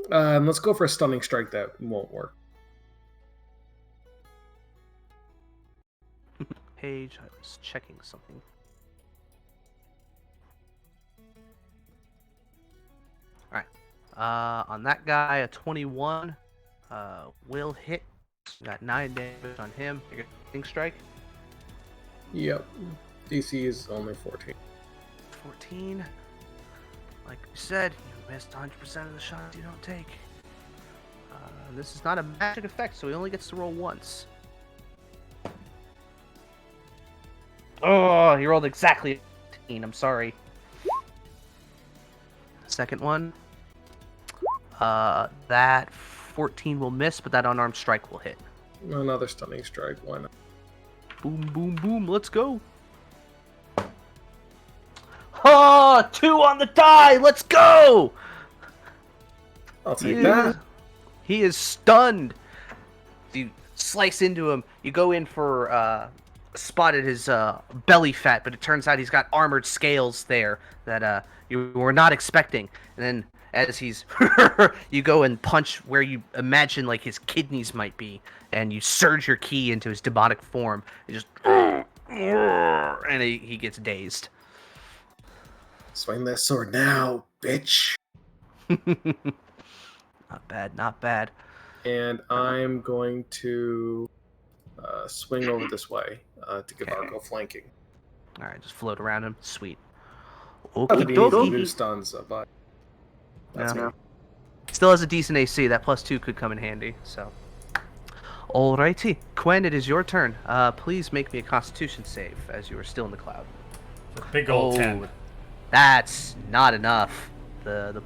Let's go for a stunning strike that won't work. Page, I was checking something. Alright. On that guy, a 21 will hit. Got 9 damage on him. You get a stunning strike. Yep. DC is only 14. 14. Like we said, you missed 100% of the shots you don't take. This is not a magic effect, so he only gets to roll once. Oh, he rolled exactly 15. I'm sorry. Second one. That 14 will miss, but that unarmed strike will hit. Another stunning strike, why not? Boom, boom, boom. Let's go. Oh, 2 on the die. Let's go. I'll take that. He is stunned. You slice into him. You go in for a spot at his belly fat, but it turns out he's got armored scales there that you were not expecting. And then as he's you go and punch where you imagine like his kidneys might be, and you surge your key into his demonic form. It just and he gets dazed. Swing that sword now, bitch. Not bad, not bad. And I'm going to swing over this way to give Okay. Argo flanking. All right, just float around him. Sweet. Not that he needs to Okey-dokey. do stuns, but that's Yeah. me. Still has a decent AC. That +2 could come in handy. So, alrighty, Quen, it is your turn. Please make me a Constitution save as you are still in the cloud. Big old 10. That's not enough. The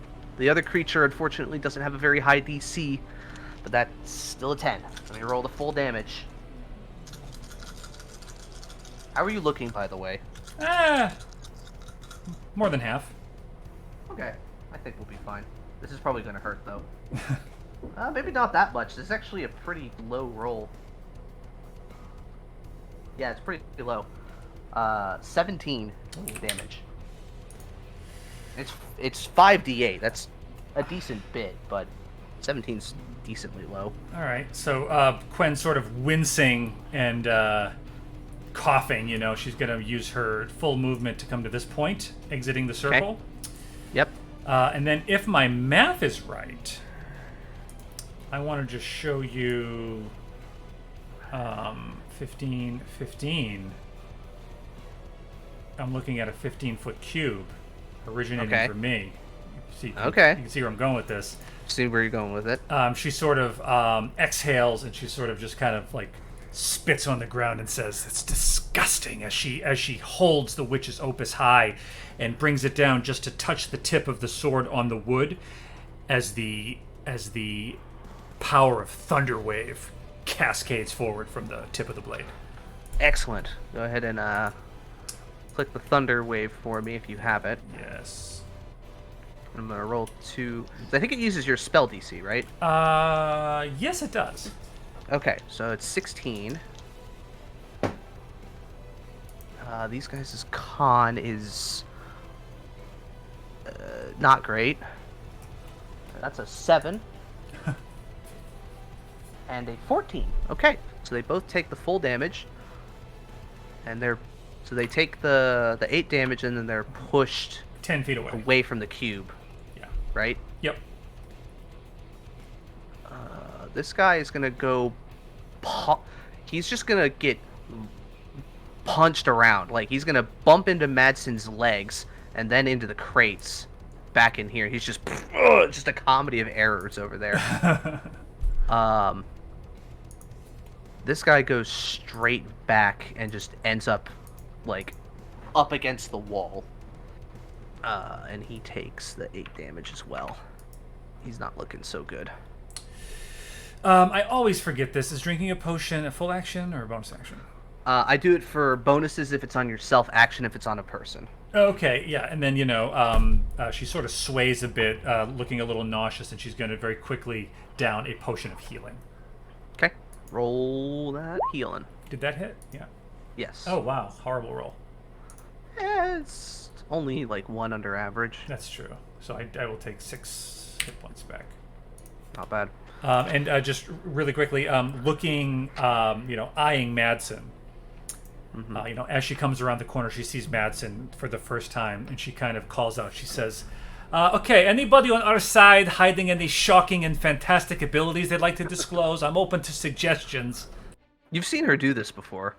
other creature unfortunately doesn't have a very high DC, but that's still a 10. Let me roll the full damage. How are you looking, by the way? More than half. Okay, I think we'll be fine. This is probably going to hurt, though. Maybe not that much. This is actually a pretty low roll. Yeah, it's pretty low. 17 damage. It's 5d8. That's a decent bit, but 17's decently low. All right, so Quen sort of wincing and coughing, you know, she's going to use her full movement to come to this point, exiting the circle. Okay. Yep. And then if my math is right, I want to just show you 15, 15. I'm looking at a 15-foot cube originating from me. You can see where I'm going with this. See where you're going with it. She sort of exhales and she sort of just kind of like spits on the ground and says, "It's disgusting," as she holds the witch's opus high and brings it down just to touch the tip of the sword on the wood as the power of Thunderwave cascades forward from the tip of the blade. Excellent. Go ahead and click the Thunder Wave for me if you have it. Yes. I'm going to roll 2. I think it uses your spell DC, right? Yes, it does. Okay, so it's 16. These guys' con is not great. That's a 7. And a 14. Okay, so they both take the full damage. And so they take the 8 damage and then they're pushed 10 feet away. Away from the cube. Yeah. Right? Yep. this guy is gonna go. He's just gonna get punched around. Like he's gonna bump into Madsen's legs and then into the crates back in here. He's just a comedy of errors over there. This guy goes straight back and just ends up like up against the wall. And he takes the 8 damage as well. He's not looking so good. I always forget this. Is drinking a potion a full action or a bonus action? I do it for bonuses if it's on yourself, action if it's on a person. Okay, yeah, and then, she sort of sways a bit, looking a little nauseous, and she's going to very quickly down a potion of healing. Okay. Roll that healing. Did that hit? Yeah. Yes. Oh, wow. Horrible roll. It's only like 1 under average. That's true. So I will take 6 hit points back. Not bad. And just really quickly, looking, eyeing Madsen. Mm-hmm. As she comes around the corner, she sees Madsen for the first time, and she kind of calls out. She says, okay, anybody on our side hiding any shocking and fantastic abilities they'd like to disclose? I'm open to suggestions. You've seen her do this before.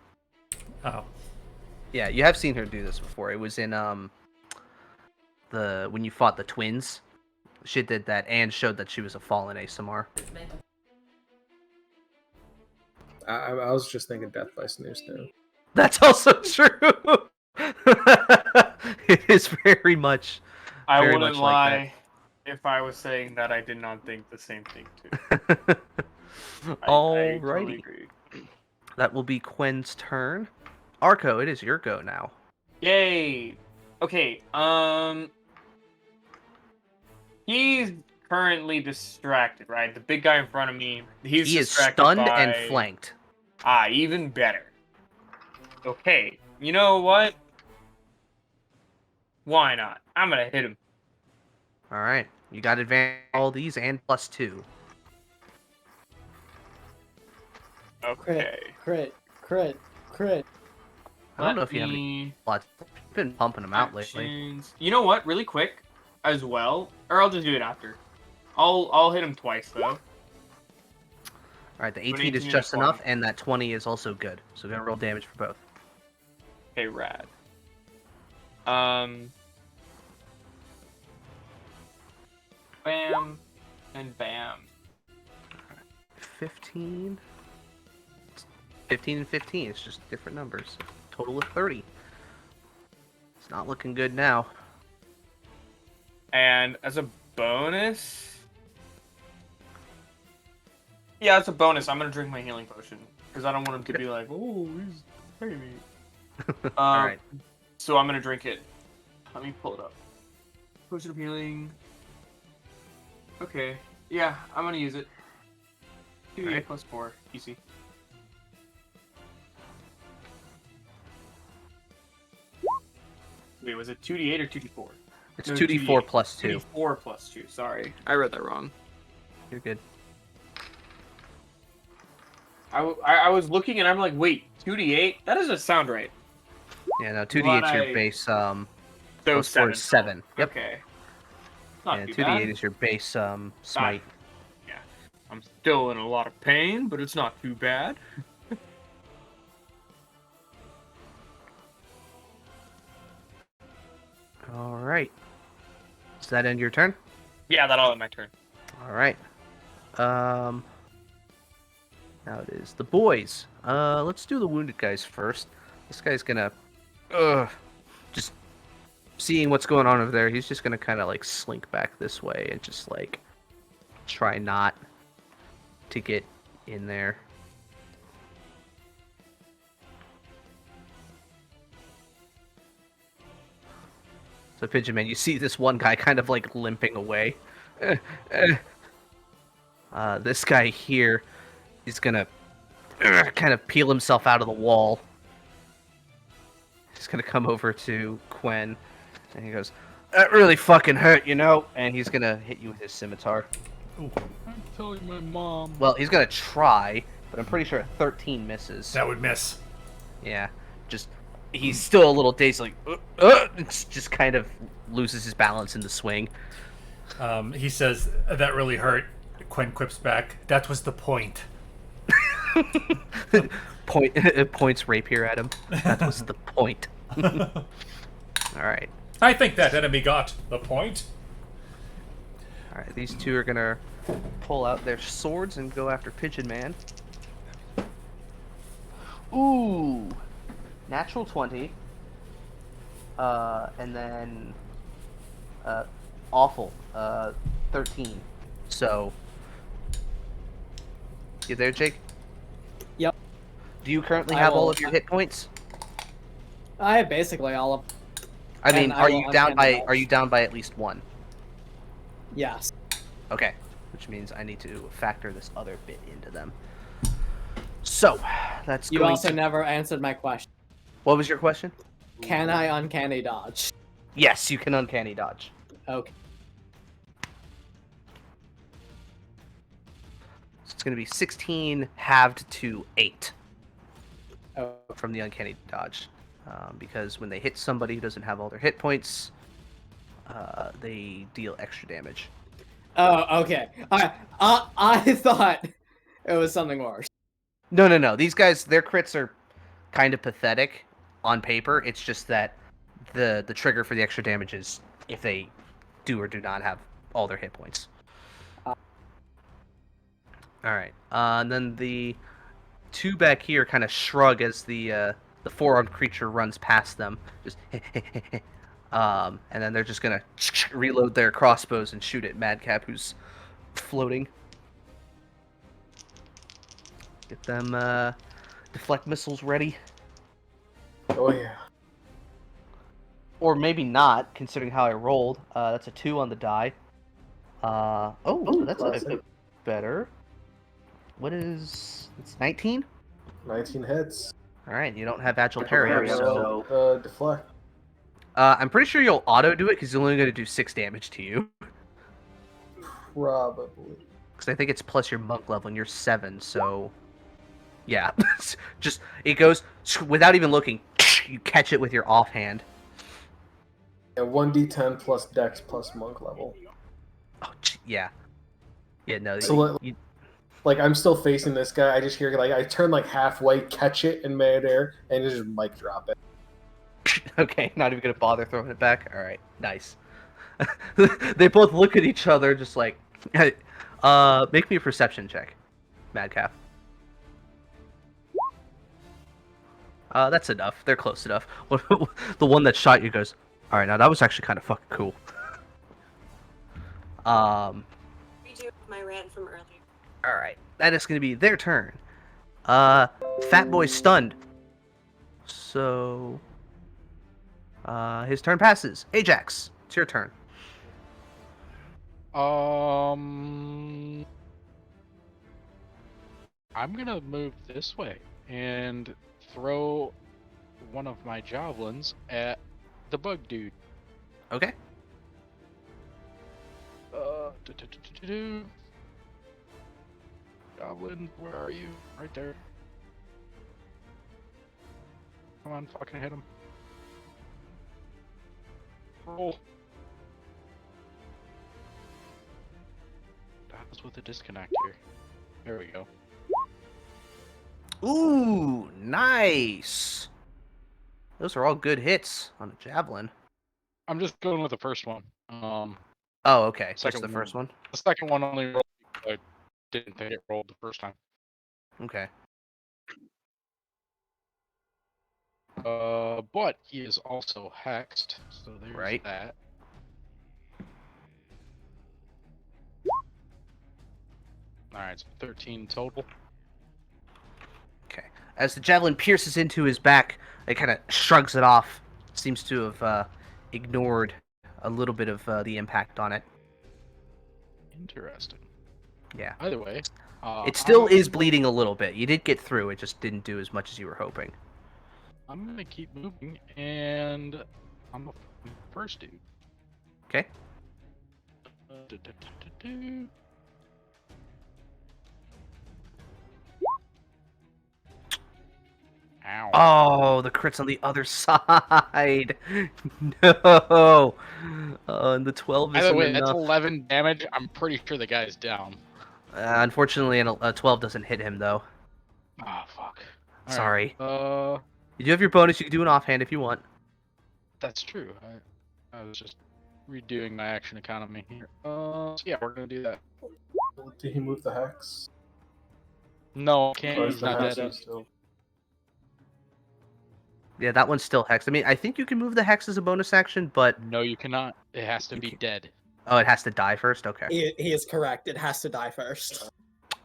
Oh. Yeah, you have seen her do this before. It was in when you fought the twins. She did that and showed that she was a fallen ASMR. I was just thinking Death by Snooze too. That's also true. It is very much. I very wouldn't much lie like if I was saying that I did not think the same thing too. that. I Alrighty. totally agree. That will be Quen's turn. Arco, it is your go now. Yay! Okay, he's currently distracted, right? The big guy in front of me, he is stunned and flanked. Even better. Okay, you know what? Why not? I'm gonna hit him. Alright, you got advantage on all these and +2. Okay. Crit. I don't know if you have any plots. You've been pumping them out lately. Actions. You know what? Really quick, as well, or I'll just do it after. I'll hit him twice though. Alright, the 18 is 18 and just 20. enough, and that 20 is also good. So we're gonna roll damage for both. Okay, rad. Bam, and bam. 15. 15 and 15. It's just different numbers. Total of 30. It's not looking good now. And as a bonus... Yeah, as a bonus, I'm gonna drink my healing potion. Because I don't want him to be like, oh, he's hurting me. Alright. So I'm gonna drink it. Let me pull it up. Potion of healing. Okay. Yeah, I'm gonna use it. 2d8 Alright. plus 4. Easy. Wait, was it 2d8 or 2d4? It's No, 2d4 plus 2. 2d4 plus 2. Sorry, I read that wrong. You're good. I was looking and I'm like, wait, 2d8? That doesn't sound right. Yeah, no, 2d8 is your base, So plus 4 is 7. Yep. Okay. Not And too 2d8 bad. is your base, smite. Yeah. I'm still in a lot of pain, but it's not too bad. Alright. Does that end your turn? Yeah, that'll end my turn. Alright. Now it is the boys. Let's do the wounded guys first. This guy's gonna... just seeing what's going on over there, he's just gonna kind of like slink back this way and just like try not to get in there. So Pigeon Man, you see this one guy kind of like limping away. This guy here is gonna kind of peel himself out of the wall. He's gonna come over to Quen, and he goes, "That really fucking hurt, you know?" And he's gonna hit you with his scimitar. I'm telling my mom. Well, he's gonna try, but I'm pretty sure 13 misses. That would miss. Yeah, just he's still a little dazed, like just kind of loses his balance in the swing. He says, that really hurt. Quen quips back. That was the point. Points rapier at him. That was the point. All right. I think that enemy got the point. All right. These two are gonna pull out their swords and go after Pigeon Man. Ooh, natural 20. And then awful 13. So you there, Jake? Yep. Do you currently I have all will- of your hit points? I have basically all of. I mean, And I are will you down by uncanny dodge. at least one? Yes. Okay, which means I need to factor this other bit into them. So that's You going also to... never answered my question. What was your question? Can I uncanny dodge? Yes, you can uncanny dodge. Okay. So it's going to be 16 halved to 8 Oh, from the uncanny dodge. Because when they hit somebody who doesn't have all their hit points, they deal extra damage. oh okay. I thought it was something worse. No. These guys, their crits are kind of pathetic on paper. It's just that the trigger for the extra damage is if they do or do not have all their hit points. All right. And then the two back here kind of shrug as the four-armed creature runs past them. Just and then they're just gonna reload their crossbows and shoot at Madcap, who's floating. Get them deflect missiles ready. Oh yeah. Or maybe not, considering how I rolled. That's a 2 on the die. That's a classic. better. What is... It's 19? 19 hits. Alright, you don't have Agile Parry, so... So, deflect. I'm pretty sure you'll auto-do it, because you're only going to do 6 damage to you. Probably. Because I think it's plus your monk level, and you're 7, so... Yeah. Just, it goes... Without even looking, you catch it with your offhand. Yeah, 1d10 plus dex plus monk level. Oh, yeah. Yeah, no, So, like, I'm still facing this guy. I just hear, like, I turn, like, halfway, catch it in midair, and just mic drop it. Okay, not even gonna bother throwing it back. All right, nice. They both look at each other, just like, hey, make me a perception check, Madcap. That's enough. They're close enough. The one that shot you goes, all right, now that was actually kind of fucking cool. Redo my rant from earlier. All right, that is gonna be their turn. Fat Boy's stunned, so his turn passes. Ajax, it's your turn. I'm gonna move this way and throw one of my javelins at the bug dude. Okay. Goblin, where are you? Right there. Come on, fucking hit him. Roll. That's with the disconnect here. There we go. Ooh, nice. Those are all good hits on a javelin. I'm just going with the first one. Oh, okay. Just Second the first one. The second one only rolled. I didn't think it rolled the first time. Okay. But he is also hexed, so there's Right. that. Alright, so 13 total. Okay. As the javelin pierces into his back, it kind of shrugs it off. Seems to have ignored a little bit of the impact on it. Interesting. Yeah. Either way, It still is bleeding a little bit. You did get through. It just didn't do as much as you were hoping. I'm gonna keep moving, and I'm a first dude. Okay. Ow. Oh, the crit's on the other side. No. And the 12 By isn't the way, that's enough. 11 damage. I'm pretty sure the guy's down. Unfortunately, a 12 doesn't hit him though. Ah, fuck. All Sorry. right. You do have your bonus. You can do an offhand if you want. That's true. I was just redoing my action economy here. So yeah, we're gonna do that. Did he move the hex? No, can't. Or He's is the not hex dead. still? Yeah, that one's still hexed. I mean, I think you can move the hex as a bonus action, but No, you cannot. It has to You be can't. dead. oh, it has to die first. Okay. He is correct. It has to die first.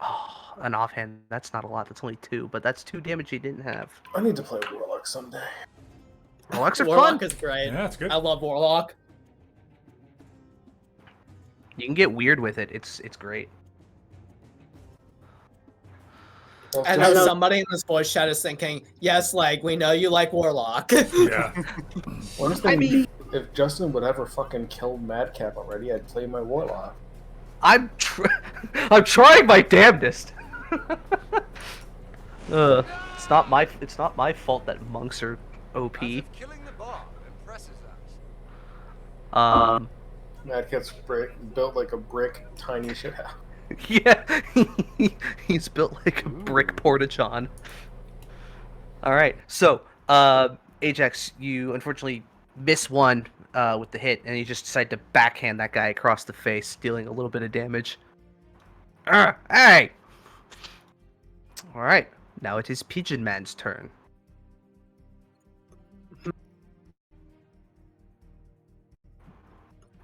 Oh, an offhand. That's not a lot. That's only 2, but that's 2 damage he didn't have. I need to play Warlock someday. Warlocks are Warlock fun. is great. Yeah, that's good. I love Warlock. You can get weird with it. It's great. Well, And just- somebody in this voice chat is thinking, yes, like, we know you like Warlock. Yeah. Worst thing, if Justin would ever fucking kill Madcap already, I'd play my Warlock. I'm trying my damnedest. It's not my fault that monks are OP. Killing the bar impresses us. Madcap's built like a brick, tiny shit house. Yeah, he's built like a brick porta-john. All right, so Ajax, you unfortunately miss one with the hit, and you just decide to backhand that guy across the face, dealing a little bit of damage. Hey! All right, now it is Pigeon Man's turn.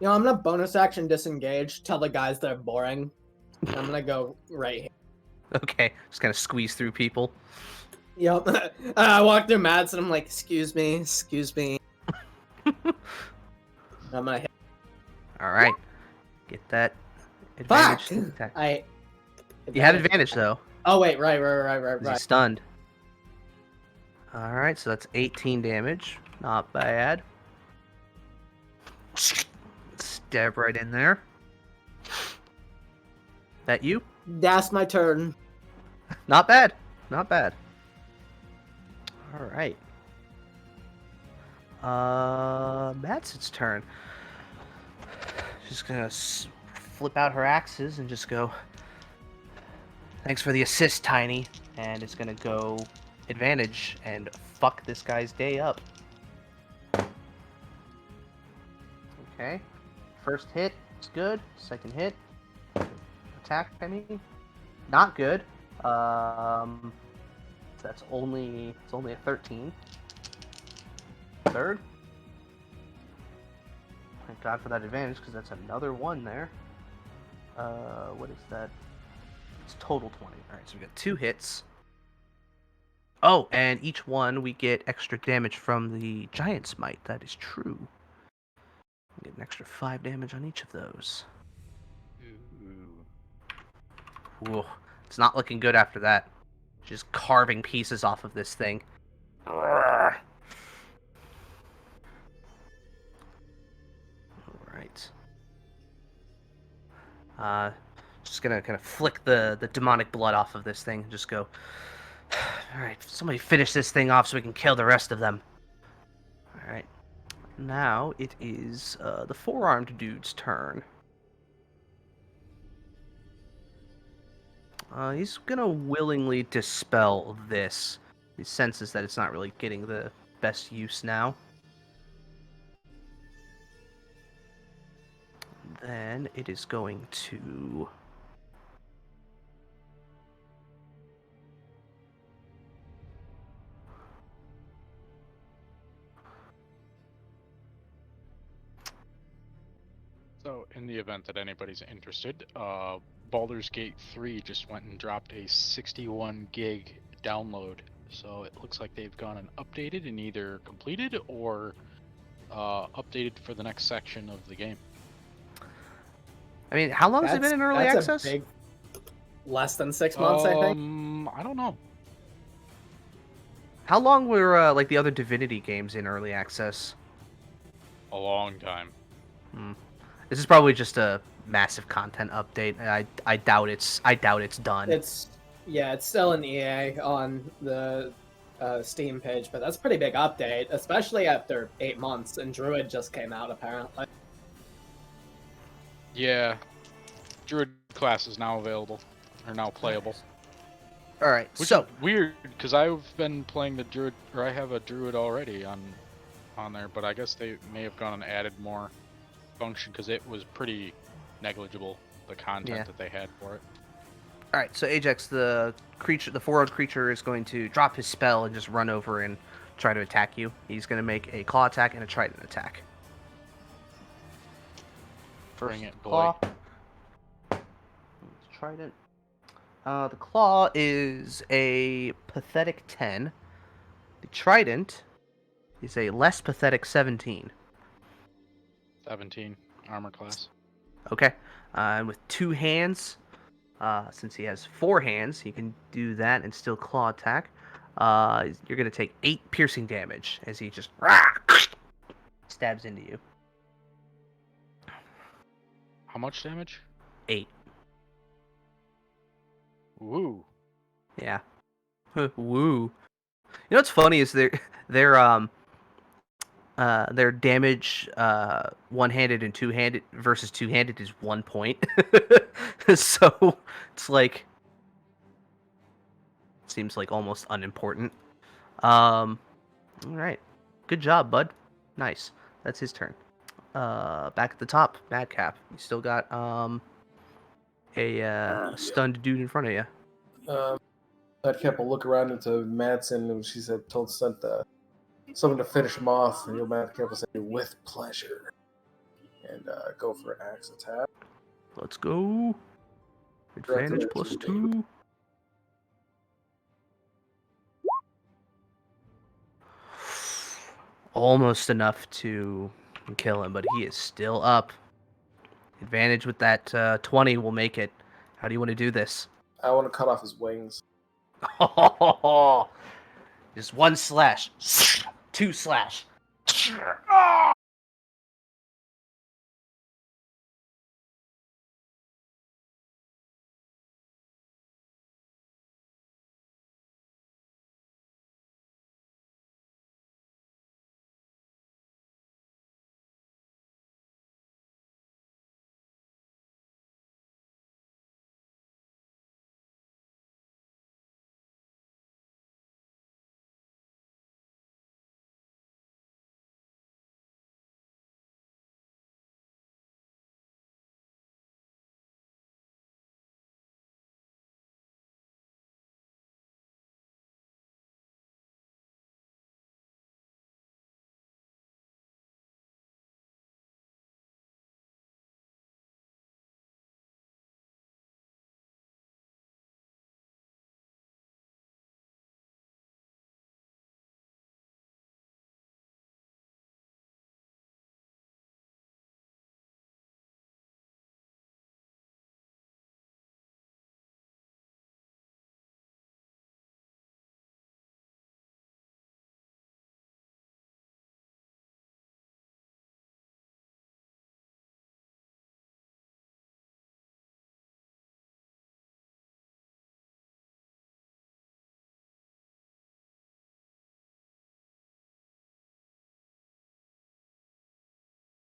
You know, I'm gonna bonus action disengage, tell the guys they're boring. I'm gonna go right here. Okay, just kind of squeeze through people. Yep. I walk through Mads and I'm like, excuse me. I'm gonna hit. All right, get that advantage. Fuck! attack. You have advantage though. Oh wait, right. 'Cause he's stunned. All right, so that's 18 damage. Not bad. Stab right in there. That you? That's my turn. Not bad. Not bad. All right. Madsen's turn. She's gonna flip out her axes and just go. Thanks for the assist, Tiny. And it's gonna go advantage and fuck this guy's day up. Okay. First hit, it's good. Second hit. Attack, I mean. Not good. That's only a 13. Third. Thank God for that advantage, because that's another 1 there. What is that? It's total 20. Alright, so we got 2 hits. Oh, and each one we get extra damage from the Giant Smite. That is true. We get an extra 5 damage on each of those. Ooh, it's not looking good after that. Just carving pieces off of this thing. Alright. Just gonna kind of flick the demonic blood off of this thing and just go, alright, somebody finish this thing off so we can kill the rest of them. Alright. Now it is the 4-armed dude's turn. He's gonna willingly dispel this. He senses that it's not really getting the best use now. Then it is going to... So, in the event that anybody's interested, Baldur's Gate 3 just went and dropped a 61 gig download. So it looks like they've gone and updated and either completed or updated for the next section of the game. I mean, how long has it been in early access? Less than 6 months, I think. I don't know. How long were like the other Divinity games in early access? A long time. This is probably just a massive content update. I doubt it's done. It's still an EA on the Steam page, but that's a pretty big update, especially after 8 months. And Druid just came out apparently. Yeah. Druid class is now available, or now playable. All right, Which so is weird, because I've been playing the Druid, or I have a Druid already on there, but I guess they may have gone and added more function, because it was pretty negligible, the content that they had for it. all right, so Ajax, the creature, the 4-year-old creature, is going to drop his spell and just run over and try to attack you. He's going to make a claw attack and a trident attack. Bring it, boy. Claw. Trident. The claw is a pathetic 10. The trident is a less pathetic 17. 17 armor class. Okay. And with 2 hands, since he has 4 hands, he can do that and still claw attack. You're going to take 8 piercing damage as he just stabs into you. How much damage? 8. Woo. Yeah. Woo. You know what's funny is their damage one-handed and two-handed versus two-handed is 1 point. So it's like seems like almost unimportant. All right. Good job, bud. Nice. That's his turn. Back at the top, Madcap. You still got a stunned dude in front of you. Madcap will look around into Madsen, and she said, told someone to finish him off, and Madcap will say, with pleasure, and go for an axe attack. Let's go. Advantage +2. Almost enough to kill him, but he is still up. Advantage with that 20 will make it. How do you want to do this? I want to cut off his wings. Just 1 slash. 2 slash.